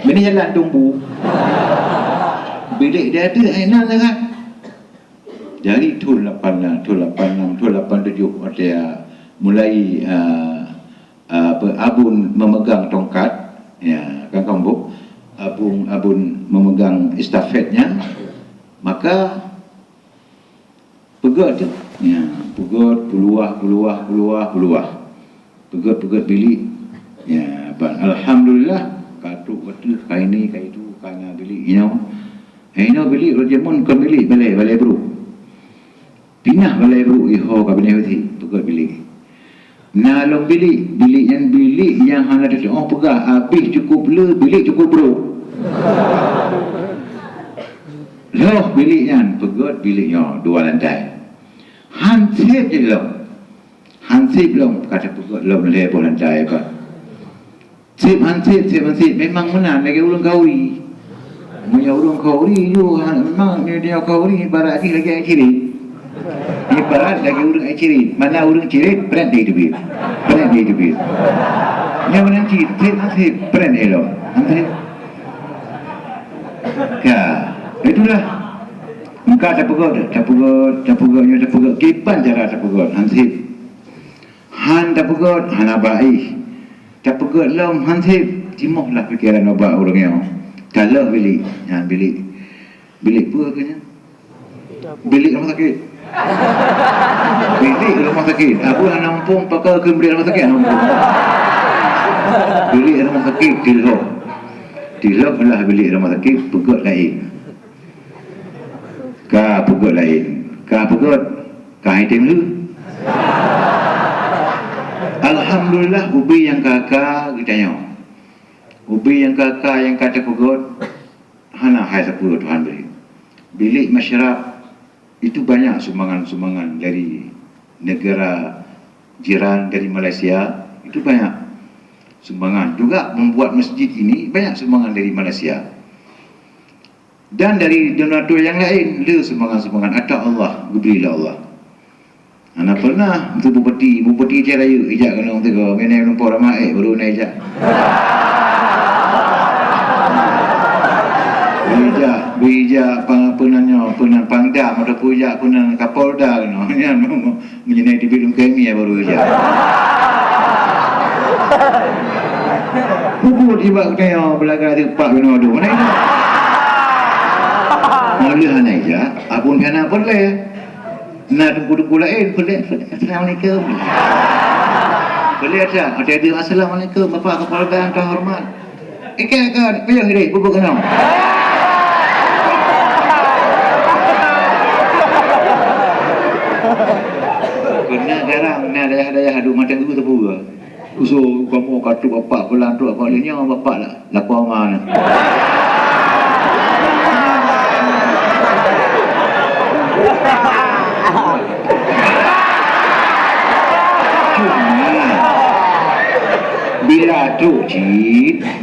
ini jalan tumbu bilik dia ada enak sangat dari tu 86 dia mulai Abun memegang tongkat, ya, Kang-Kang Abun memegang estafetnya, maka pegot tu, ya, pegot peluah, pegot bilik, ya, alhamdulillah, katuk betul, kai ni, kai tu, kana bilik, bilik, rajamun kan bilik, balai bro, pinah balai bro, kabinet hati, pegot bilik. Nalong bilik yang hana ada orang pegah habis cukup le bilik cukup bro. Loh biliknya pegot biliknya 2 lantai. Hansip je lo. Hansip lo kata pegot lo lebar lantai apa. Sip hansip memang menang lagi ulung kauri. Punya ulung kauri tu memang dia kauri barat lagi kiri. Ini berat lagi urang cirit. Mana urang cirit brand dia itu bil. Yang mana cirit brand elok. Nanti. Ya, itulah. Muka tapugot. Kipan cara tapugot. Hansip. Han tapugot, han abai. Tapugot lom hansip. Cimohlah fikiran obak orang yang. Kalau bilik pun kena. Bilik rumah sakit. Bilik rumah sakit. Aku nak nampung pakai ke bilik rumah sakit nampung. Bilik rumah sakit tilok lah bilik rumah sakit pegot lain. Ka pegot lain. Ka pegot ka item lu. Alhamdulillah ubi yang kakak ditanya. Ubi yang kakak yang kata pegot hana hai sepuluh Tuhan beri. Bilik masyarakat itu banyak sumbangan-sumbangan dari negara jiran, dari Malaysia itu banyak sumbangan. Juga membuat masjid ini banyak sumbangan dari Malaysia. Dan dari donatur yang lain, ada sumbangan-sumbangan. Atas Allah, berilah Allah. Anak pernah itu bupati je raya, ijak kena orang tega, mana lumpur ramai, baru nak ijak. Bijak penanya pangdam atau pujak penan kapolda kena. Yang menyenai di bidung kami baru ijak. Bubut ibak kena belakang tepak kena ada. Mana itu? Oleh hana ijak, apun kena boleh. Nak tunggu lain, boleh. Assalamualaikum. Boleh ada. Ada assalamualaikum Bapak Kapolda yang terhormat. Kan, payah ni, bubuk kena. Kena garang, nak daya-daya adu macam tu terbuka. Usul kamu kata bapak pulang tu apa lainnya bapak lah. Laku mana?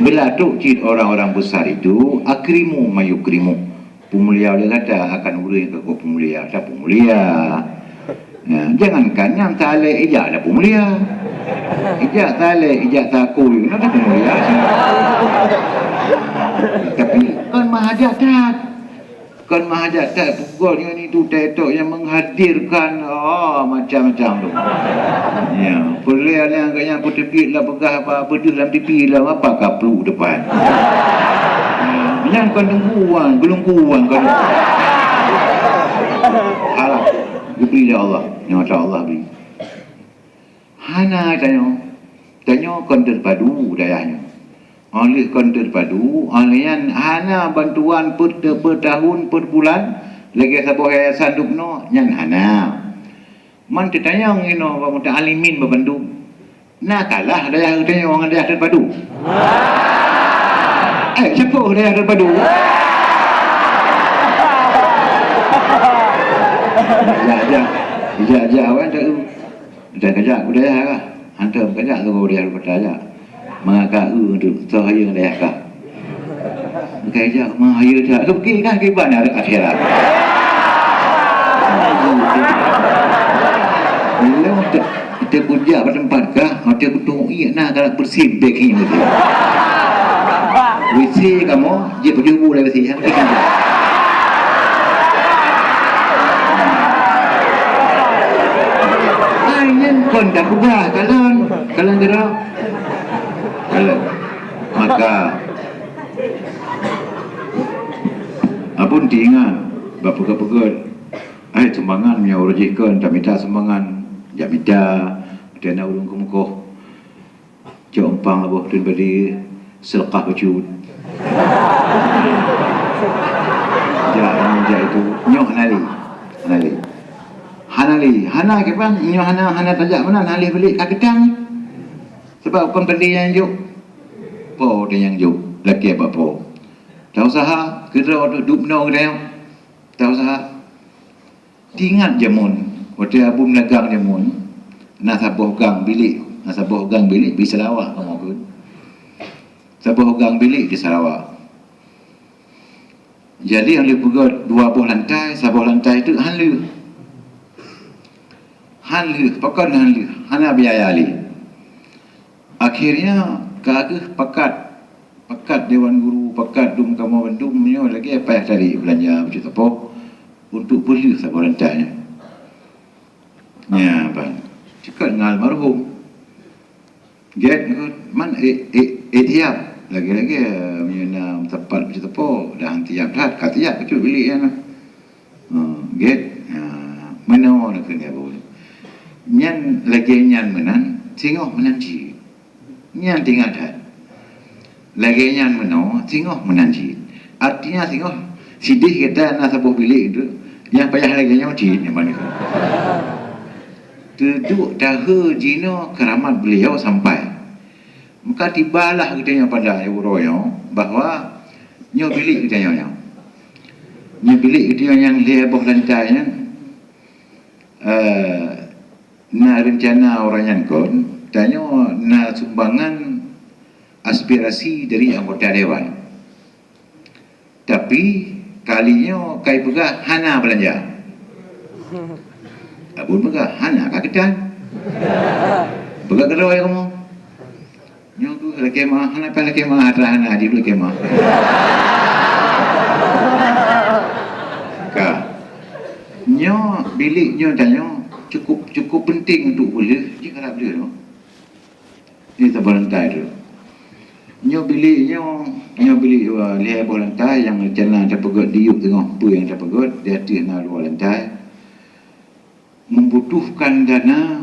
Bila cid orang-orang besar itu akrimu mayukrimu. Pemulia dia kata akan urus ke pemulia, tak pemulia. Ya, jangankan yang tak leh ijak dah pemulia. Ijak tak leh, ijak tak kuy, nak pemulia. Tapi kan mahajat tak. Kan mahajat tak pukul yang itu tetok yang menghadirkan macam-macam tu. Ya, pelia yang agaknya pun tepi lah pegah apa pedih dalam tepi lah apa kaplu depan. Yang kan gelungkuan kan. Alah, diberi Allah, nyata Allah beri. Hana tanya kan terpadu dayahnya. Oleh kan terpadu, alian hana bantuan per tahun per bulan lagi sebuah yayasan dukno yang hana. Man tanya ngino wa muta'alimin berbantu. Nah kalah daya tanya orang daya terpadu. Siapa daya terpadu? Ya, awak dah kerja budaya kah? Hantar kerja tu budaya budaya. Mengakak untuk sahaya daya kah? Kerja mahaya tak? Pergi kah ke mana akhirat? Bila kita puja pada tempat kah? Kita betul nak kalau bersih baking betul. Bersih kamu, dia berjubu lah bersih. Ayat pun dah kubah kalan gerak. Maka apun diingat bapa-bapa sumbangan punya urujikan tak minta sumbangan jak minta dia nak urung kemukoh jompang aboh dan beri selkah bejut jak itu nyoh hana ke bang nyoh hana tajak mana nali beli kat gedang sebab kon beli yang juk po dia yang juk laki apa po tak usaha kira duduk no dia tak usaha tingat jamun waktu abu menegang jamun nak sabuh gang bilik di Sarawak kamu pun sabuh gang bilik di Sarawak jadi yang dia pegot 2 buah lantai sabuh lantai itu hanlu pakan hanlu hana biaya ali akhirnya kagak pekat Dewan Guru, pekat Dum Kamu Bandung punya lagi apa yang cari belanja macam apa untuk beli sabar rantainya. Ya, bang. Cakap dengan almarhum. Get man tiap lagi-lagi punya tempat macam apa dah tiap dah tiap kecil bilik yang get mana nak kena boleh. Nyan lagi nyan menan singoh menanci. Nyan tinggal dah. Lagi nyan meno singoh menanci. Artinya singoh sidih kita nak sebuah bilik itu Yang payah lagi yang cik yang mana? Duduk tahu jino keramat beliau sampai. Maka tibalah katanya pada Euroyo bahawa nyo bilik katanya yang. Nyo bilik katanya yang leboh lantainya. Na rencana orang yang kon tanya na sumbangan aspirasi dari anggota dewan. Tapi kalinya kai pegah hana belanja. Abun pegah hana kagetan. Pegah kedoi kamu. Nyo tu laki mah hana pa laki mah atra hana di laki mah. Ka. Nyo bilik nyo tanya cukup penting untuk boleh dia kalau boleh no. Ini tak berantai tu. Nyo bilik lihat bawah lantai yang jalan terpegot diuk tengok apa yang terpegot di atas na luar lantai membutuhkan dana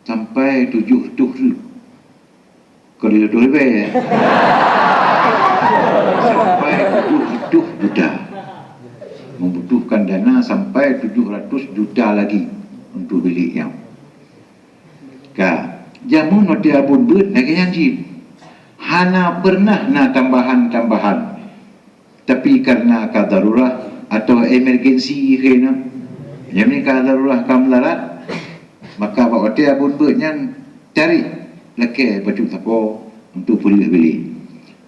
sampai 7 kalau 7 lebih sampai 7 juta membutuhkan dana sampai 700 juta lagi untuk bilik yang jamun no dia abun bet lagi janji hana pernah na tambahan tapi karena kadarurah atau emergency kena yang ni kadarurah kamlarat maka bawa dia abun betnya cari laki baju tapo untuk beli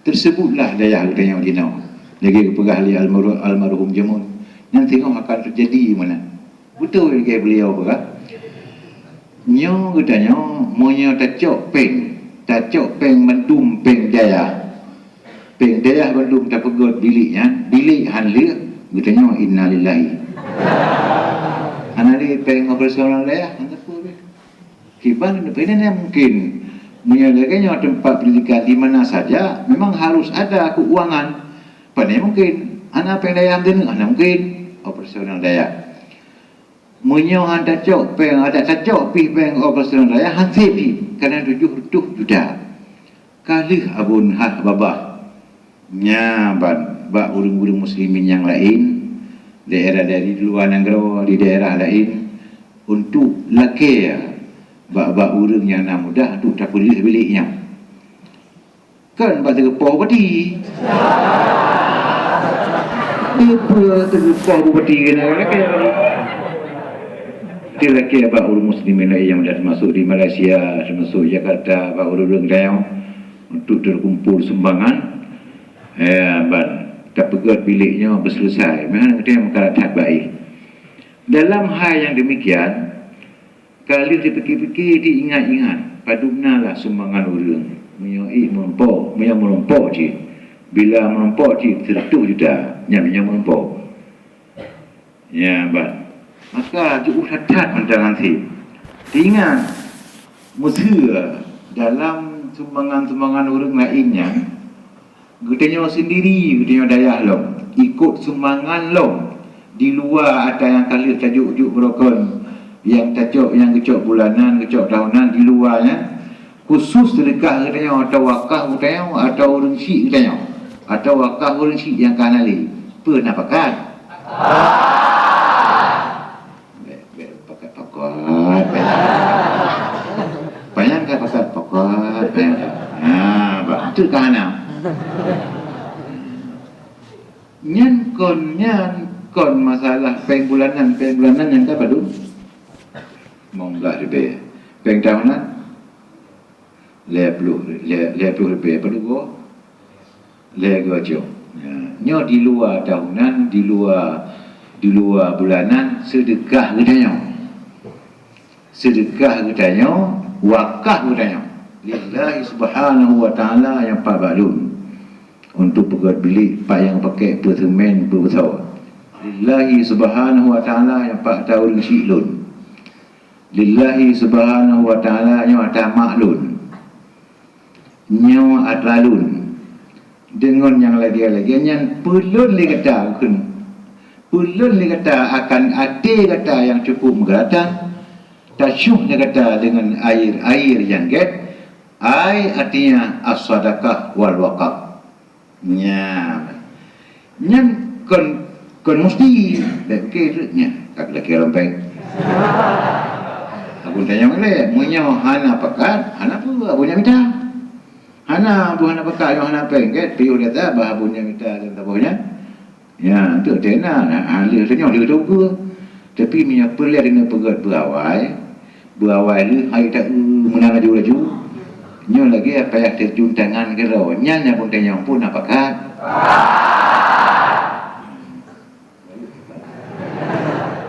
tersebutlah daya yang dinau lagi kepegah li almarhum jamun yang tengok akan terjadi mana betul lagi beliau pegah nyo katanya monya tacok peng mendum peng jaya mendum tak pegot biliknya bilik hanlir katanya innalillahi anali peng operasional daya apa dia kiban ini mungkin menyediakannya tempat pendidikan di mana saja memang harus ada keuangan pada mungkin anak peng daya ambil mungkin operasional daya munyo anda cok peng ada cok pi peng operasional daya hansip pi kerana 7 juta kalih abun hah babah nya ba urang-urang muslimin yang lain daerah dari luar negara di daerah lain untuk laki ba urang yang nak mudah untuk tak boleh biliknya kan ba tergepoh pati apa tergepoh pati kena dia laki abah urus muslimin lain yang dah masuk di Malaysia, masuk Jakarta, abah urus dayang untuk terkumpul sumbangan. Tak pegat biliknya berselesai. Memang dia mengkarat baik. Dalam hal yang demikian, kalau dipikir-pikir, diingat-ingat, padunalah sumbangan orang. Melompok je. Bila melompok je, 100 juta. Yang melompok. Ya, maka cukup hadat mendangan si ingat musuh dalam sumbangan-sumbangan orang lainnya katanya sendiri katanya daya lo ikut sumbangan lo di luar ada yang kali tajuk berokon yang tajuk yang kecok bulanan kecok tahunan di luarnya khusus sedekah katanya atau wakaf katanya atau orang syik katanya atau wakaf orang syik yang kanali pernah pakat banyak kan pasal pokok betul kan nyan kon masalah peng bulanan yang tak padu mau belah lebih peng tahunan 50 lebih padu go lego jo nyo di luar tahunan di luar bulanan sedekah katanya wakaf katanya lillahi subhanahu wa ta'ala yang pak balun untuk pegat bilik pak yang pakai pertemen berbesar lillahi subhanahu wa ta'ala yang pak tahun syiklun lillahi subhanahu wa ta'ala yang ada maklun nyawa atlalun dengan yang lagi-lagi yang pelun li kata akan ada kata yang cukup menggeratang tasyuhnya kata dengan air yang get air artinya as-sadaqah wal waqaf nyan kon Kon mesti baik nya kak laki rompeng. Aku tanya boleh, munyo hana pakat, hana apa punya minta. Hana bu hana pakat yo hana pengket, piu dia tak bah punya minta dan tabuhnya. Ya, tu tena ahli tanya dia tahu ke. Tapi minyak pelia dengan pegat berawai lu hai tak menang laju. Nyo lagi apa yang terjun tangan ke ro, nyanya pun tanya pun apakah.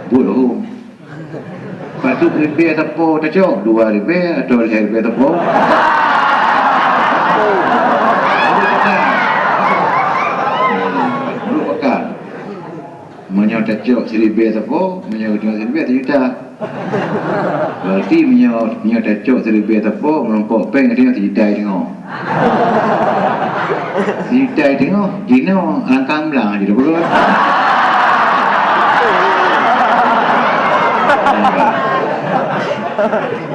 Bodoh. Patut ribe tapo tak cok, 2 ribe atau 2 ribe tapo. Menyo tak cok seribe tapo, menyo seribe tak juta. Berarti menyo tak cok seribe tapo, melompok peng tengok tidai tengok. Tidai tengok, dino langkang belang je dah perut.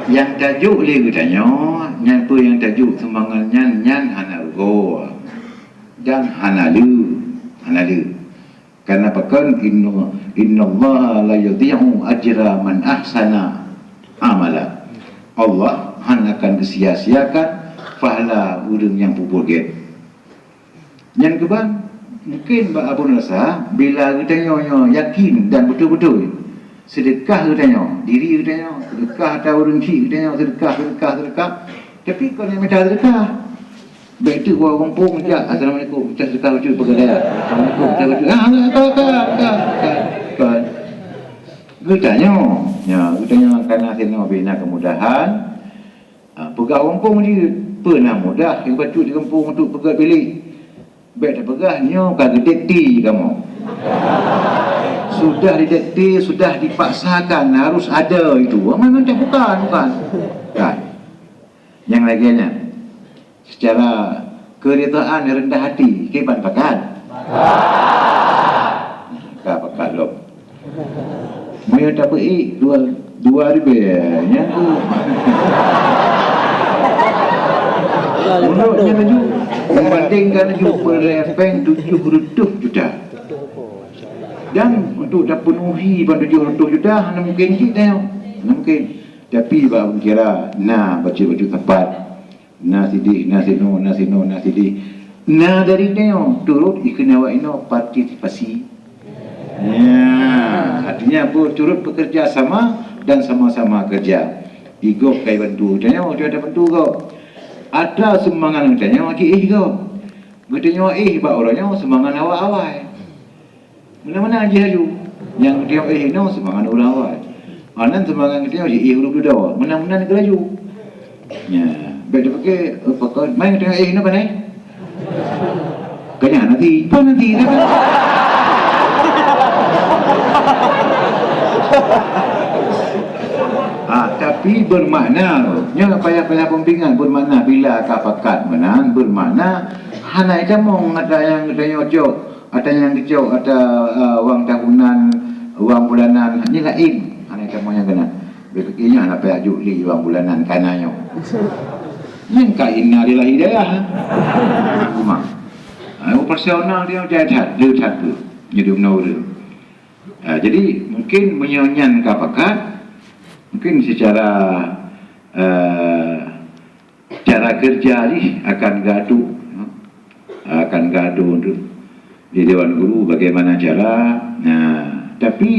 Yang tajuk dia katanya, nyapa yang tajuk sembangan nyan hana go dan hanalu. Karena pakan inna Allah la yudhi'u ajra man ahsana amala. Allah akan sia-siakan pahala urang yang pupurget. Yang keban mungkin Mbak Abu rasa bila kita yakin dan betul-betul sedekah katanya, diri katanya, sedekah atau orang cik katanya, sedekah. Tapi kalau yang minta sedekah, baik tu orang kampung je, Assalamualaikum, minta sedekah wujud pegadaian. Assalamualaikum, minta wujud. Kan. Katanya kerana tengok bina kemudahan, pegang orang kampung dia pernah mudah, yang patut di kampung untuk pegang bilik. Baik tak pegahnya, kagak detekti kamu. Sudah didekti, sudah dipaksakan harus ada itu. Memang tak bukan. Kan. Yang laginya secara keridaan rendah hati, keban pakat. Pakat lo. Moyo tak pergi 2 ribu nya tu. Menurutnya laju membandingkan laju berepeng 70 juta. Dan untuk dah penuhi pada 70 juta, mana mungkin kita mungkin. Tapi bahawa kira baca tepat, sidih, sino. Dari dia turut iknawa ino partisipasi. Artinya apa? Turut bekerja sama dan sama-sama kerja. Igo kai bantu, tanya dia ada bantu kau. Ada semangat tanya lagi kau. Bertanya bak orangnya semangat awal. Mana-mana aja haju. Yang dia no semangat orang awal. Anan semangat dia huruf dua. Mana-mana nak laju. Ya, baik dia pakai main tengok no panai. Kanya nanti dah. Tapi bermakna payah pembingan bermakna bila kapakat menang bermakna hana itu mau ada yang nyocok, ada yang kecok, ada wang tahunan, wang bulanan, ini lain. Hana itu mau yang kena. Berfikirnya hana payah juli wang bulanan kananya. Yang kainna adalah hidayah. Cuma, personal dia jahat tu. Jadi menurut. Jadi mungkin menyonyan kapakat. Mungkin secara cara kerja ni akan gaduh di Dewan Guru bagaimana cara. Tapi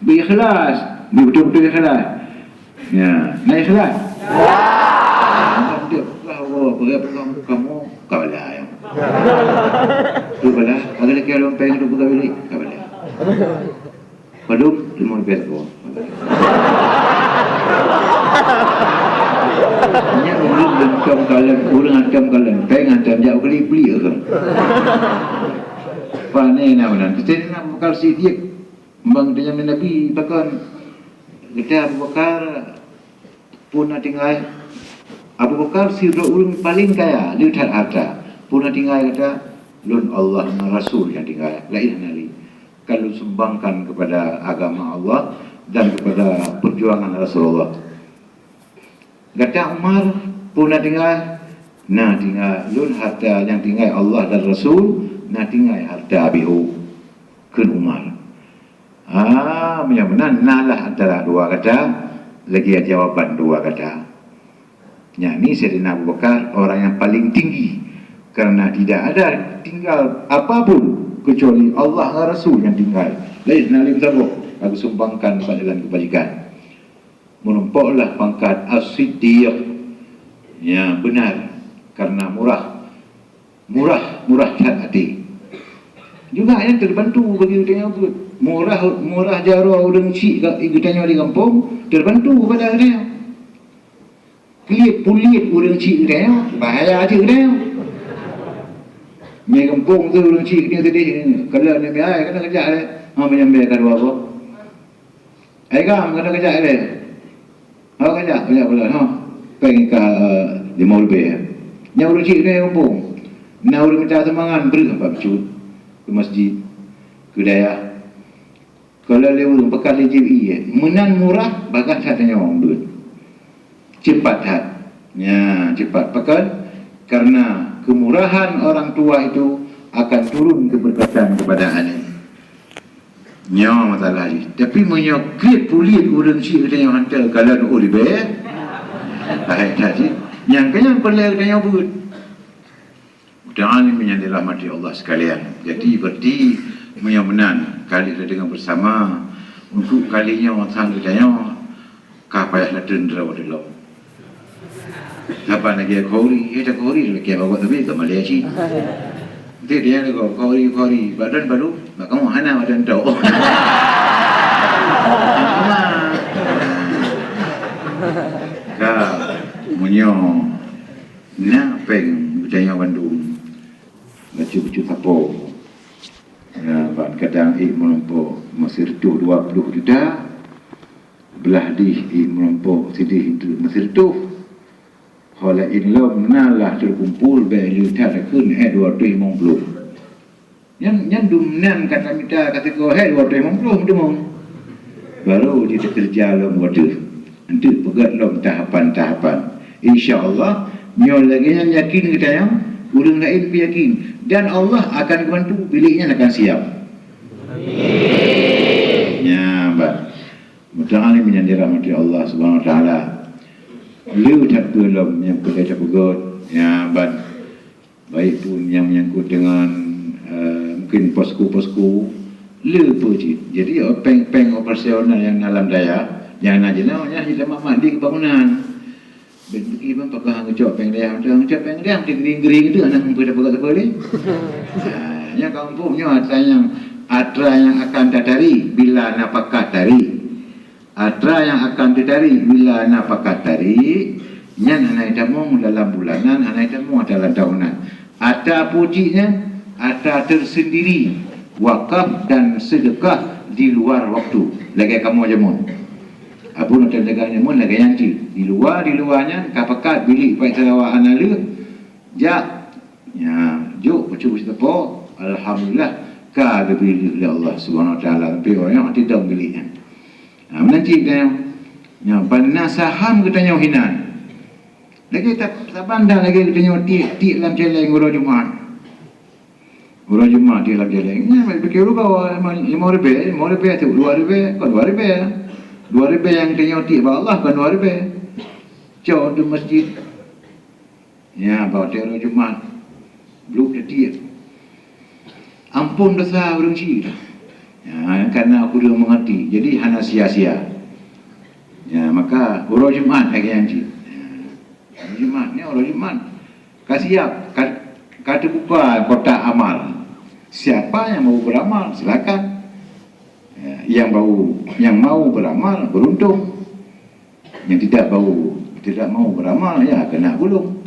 berikhlas, betul-betul ikhlas. Nak ikhlas? Kamu kabalah yang. Tu balah, ada lagi orang pengen tu buka bilik, kabalah. Padum, limon peso. Hanya orang lencam kalian, pengen jauh beli ke? Panen mana? Kita nak bakal sidik, bang dengan Nabi bahkan kita Abu Bakar pun tinggal. Abu Bakar si orang paling kaya, lihat harta. Pun tinggal kata, lun Allah dan Rasul yang tinggal. Lain nali. Kalau sumbangkan kepada agama Allah dan kepada perjuangan Rasulullah. Kata Umar pun tinggal lun harta yang tinggal Allah dan Rasul, tinggal harta abihu. Kun Umar. Yang benar nalah antara dua kata, lagi jawaban dua kata. Yang ni Sayyidina Abu Bakar orang yang paling tinggi, kerana tidak ada tinggal apapun kecuali Allah dan Rasul yang tinggal. Lain nalim tabuk aku sumbangkan pada jalan kebajikan. Menumpuklah pangkat As-Siddiq. Ya, benar, karena murah hati. Juga yang terbantu bagi kita tu. Murah jara orang cik kita di kampung terbantu pada dia. Kulit orang cik kita bahaya je kita. Di kampung tu orang cik dia tadi kalau dia biar kena kejap dia. Menyambilkan dua apa? Kena kejap dia. Kejap pula. Pengen ke 5 lebih. Yang orang cik dia kampung. Nak orang minta semangat beri apa pecut ke masjid, ke daya. Kalau lewat bekal JBI menan murah bahkan katanya orang duit. Cepat hat. Ya, cepat pakai karena kemurahan orang tua itu akan turun keberkatan kepada anak. Nya masalah ni. Tapi menyokit pulit orang cik katanya hantar kalau nak lebih. Baik tadi. Yang kena perlu katanya buat. Dan ini dirahmati Allah sekalian. Jadi berarti menyamenan kali kita dengan bersama untuk kalinya orang sang katanya kah payahlah dendera wadillah. Apa lagi kori? Tak kori lagi bawa tapi ke Malaysia. Jadi dia lagi kori badan baru kamu hana badan tau. Kah munyo na peng berjaya Bandung. Baca-baca tapo. Ya, kadang melompok Mesir tu 20 juta. Belah di melompok sedih itu Mesir tu. Hala inlo menalah terkumpul beli tak kun 250. Yang dumnan kata minta kata ko 250 demong. Baru dia kerja lo model. Nanti pegat lo tahapan-tahapan. Insya-Allah nyo lagi yang yakin kita yang orang lain yakin dan Allah akan bantu biliknya akan siap. Amin. Ya, mudah-mudahan ini menjadi rahmat Allah Subhanahu Wa Taala. Lu tak belum yang perlu pegot. Ya, baik pun yang menyangkut dengan mungkin posko-posko lu puji. Jadi peng operasional yang dalam daya yang najinanya kita mandi kebangunan. Bagi bang pakai ngecok peng dia, ngecok peng dia gering itu anak muda pakai sekali. Nya kampungnya ada yang akan dadari bila napakat dari. Ada yang akan dadari bila napakat dari. Nya anak tamu dalam bulanan, anak tamu dalam tahunan. Ada pujinya, ada tersendiri wakaf dan sedekah di luar waktu. Lagi kamu jamun. Abu nak tegaknya mun lagi yang di luarnya kapakat bilik pai tarawak analu ja ya jo pucu po alhamdulillah ka ada bilik oleh Allah Subhanahu Wa Taala tapi orang yang tidak biliknya menanti dia nya panna saham katanya hinan lagi tak bandar lagi katanya ti dalam celeng guru Jumaat di dalam celeng nya fikir bawa 5 ribu tu 2 ribu kan 2 ribu 2 ribu yang tengok Allah kan 2 ribu jauh di masjid ya bawa teror Jumat belum jadi ampun dosa orang cik ya, karena aku dah mengerti jadi hanya sia-sia ya maka urut Jumat lagi yang cik Jumat ni urut Jumat kasiap kata buka kotak amal siapa yang mau beramal silakan yang mau beramal beruntung, yang tidak mau beramal ya kena gulung.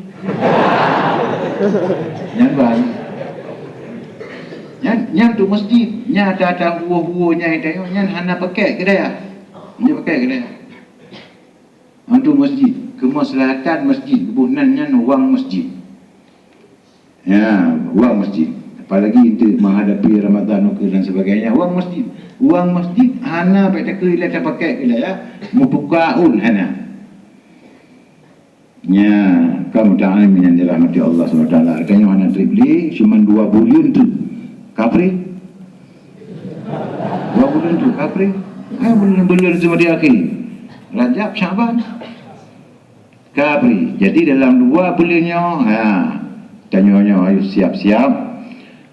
Yang tu masjid, nya ada buah-buahnya itu, nya hana pakai kedai, nya pakai kedai. Untuk masjid, kemaslahatan masjid, kebunannya wang masjid. Ya, wang masjid. Apalagi itu menghadapi Ramadan dan sebagainya, wang masjid hana pada kira tak pakai kira ya mubukaul hana nya kamu ta'ala min rahmati Allah SWT katanya hana tripli cuma 2 bulan tu kapri bulan tu April. Bulan Jumadil Akhir. Rajab, Syaban, April. Jadi dalam 2 bulannya, tanya-tanya ayo siap-siap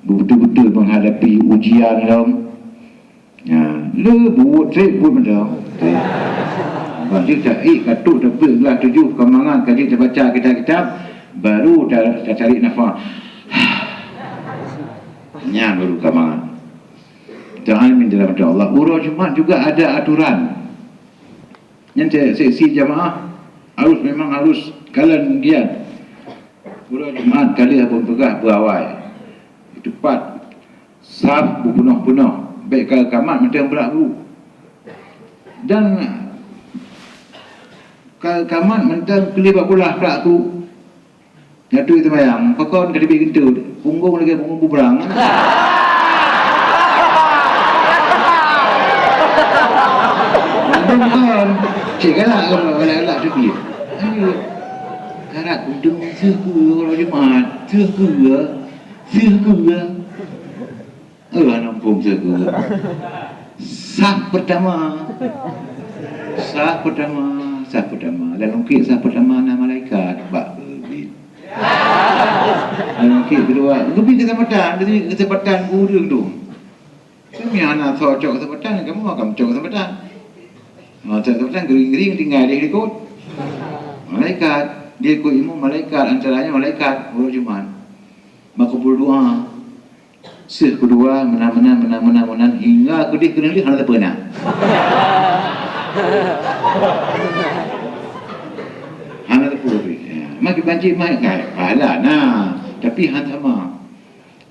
betul-betul menghadapi ujian dalam. Lebut benda. Wajib tak katuk dapat gelas 7 kemangan kaji kita baca kitab baru dah cari nafas. Baru kemangan. Jangan minta Allah. Urus Jumaat juga ada aturan. Yang seksi jamaah memang harus kalian giat. Urus Jumaat kali apa pegah berawai. Tepat saf berpenuh-penuh. Baik kalau kamat macam berlaku. Dan kalau kamat macam kelibak pula berlaku. Yang tu itu bayang. Pakon kali lebih kentut. Punggung lagi punggung buberang. Bukan. Cik galak kalau galak tu dia. Karat untung suku orang Jumaat. Suku. Nampung suku. Sah pertama. Dan mungkin sah pertama nama malaikat. Bak berbit. Dan mungkin kedua. Lebih kesempatan. Jadi kesempatan gurung tu. Kami anak cocok kesempatan. Kamu akan cocok kesempatan. Kesempatan gering-gering tinggal dia ikut. Malaikat. Dia ikut ilmu malaikat. Antaranya malaikat. Orang Jumaat. Maka berdoa. Kedua menang hingga kedih kena dia hana tak pernah. Hana tak pernah. Maki banci mai pahala nah. Tapi hana sama.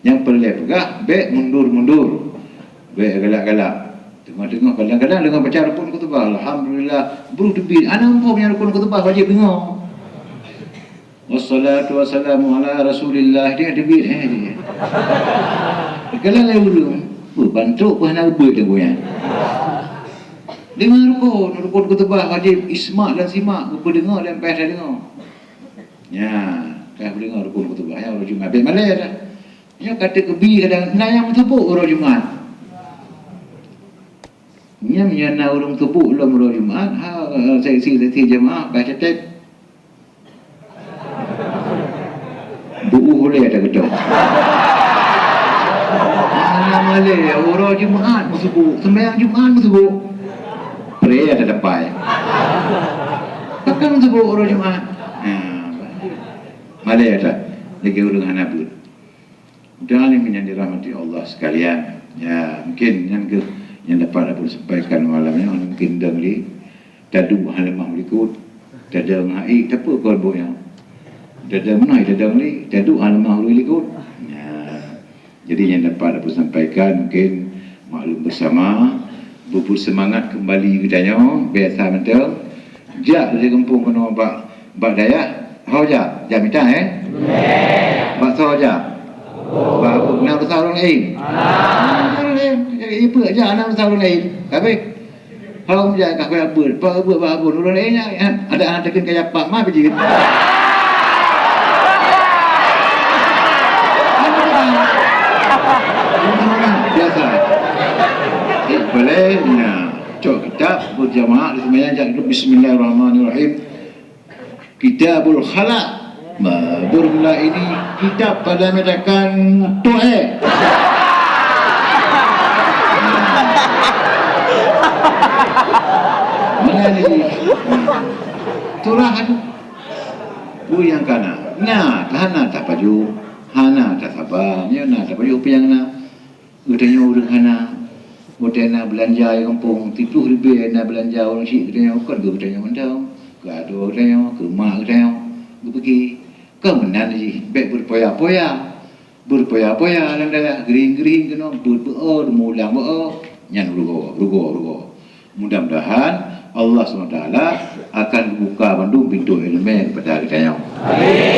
Yang perlu pegah baik mundur. Baik galak-galak. Tengok kadang-kadang dengan baca rukun khutbah alhamdulillah berutubin ana mampu punya rukun khutbah wajib dengar. Wassalatu wassalamu ala Rasulillah dia debit dia. Kalau lalu bantuk pun nak buat dia punya. Dengar rukun khutbah wajib ismak dan simak, apa dengar dan pas dengar. Ya, kau dengar rukun khutbah ya orang Jumaat. Baik malai dah. Ya kata kebi kadang yang tepuk orang Jumaat. Nya menyana orang tepuk dalam orang Jumaat, seksi jemaah baca tek. Boleh ada gedung. Malay orang Jumaat musibuk, sembahyang Jumaat musibuk. Pray ada depan. Takkan musibuk orang Jumaat. Malay ada lagi orang Hanabul. Dan yang dirahmati Allah sekalian. Ya, mungkin yang dapat aku sampaikan malam ni mungkin dengli tadu halamah berikut tadu ngai apa korbonya. Dada mana dada ni tadu halamah berikut. Jadi yang dapat aku sampaikan mungkin maklum bersama bersemangat kembali katanya biasa betul. Jak dari kampung kena bak daya. Hau jak minta bak so jak. Bak nak besar orang lain. Ibu aja anak besar orang lain. Habis hau jak kau buat apa orang lain ada anak tekan kayak pak mah pergi. Biasa. Boleh cok kitab berjamaah di sembahyang jangan bismillahirrahmanirrahim. Kitabul Khalaq. Bermula ini kitab pada medakan Tuhan. Mana ni? Turahan. Yang kana. Hana tak baju. Hana tak sabar. Tak baju yang Udahnya orang hana. Udahnya belanja yang kampung. Tipu lebih nak belanja orang syik. Udahnya bukan ke udahnya mendam. Ke aduh udahnya. Ke mak udahnya. Ke pergi. Ke menan je. Baik berpoya-poya. Berpoya-poya. Dalam gering-gering kena. Berdoa. Mulang berdoa. Yang rugo. Mudah-mudahan Allah SWT akan buka bandung pintu ilmu kepada kita. Amin.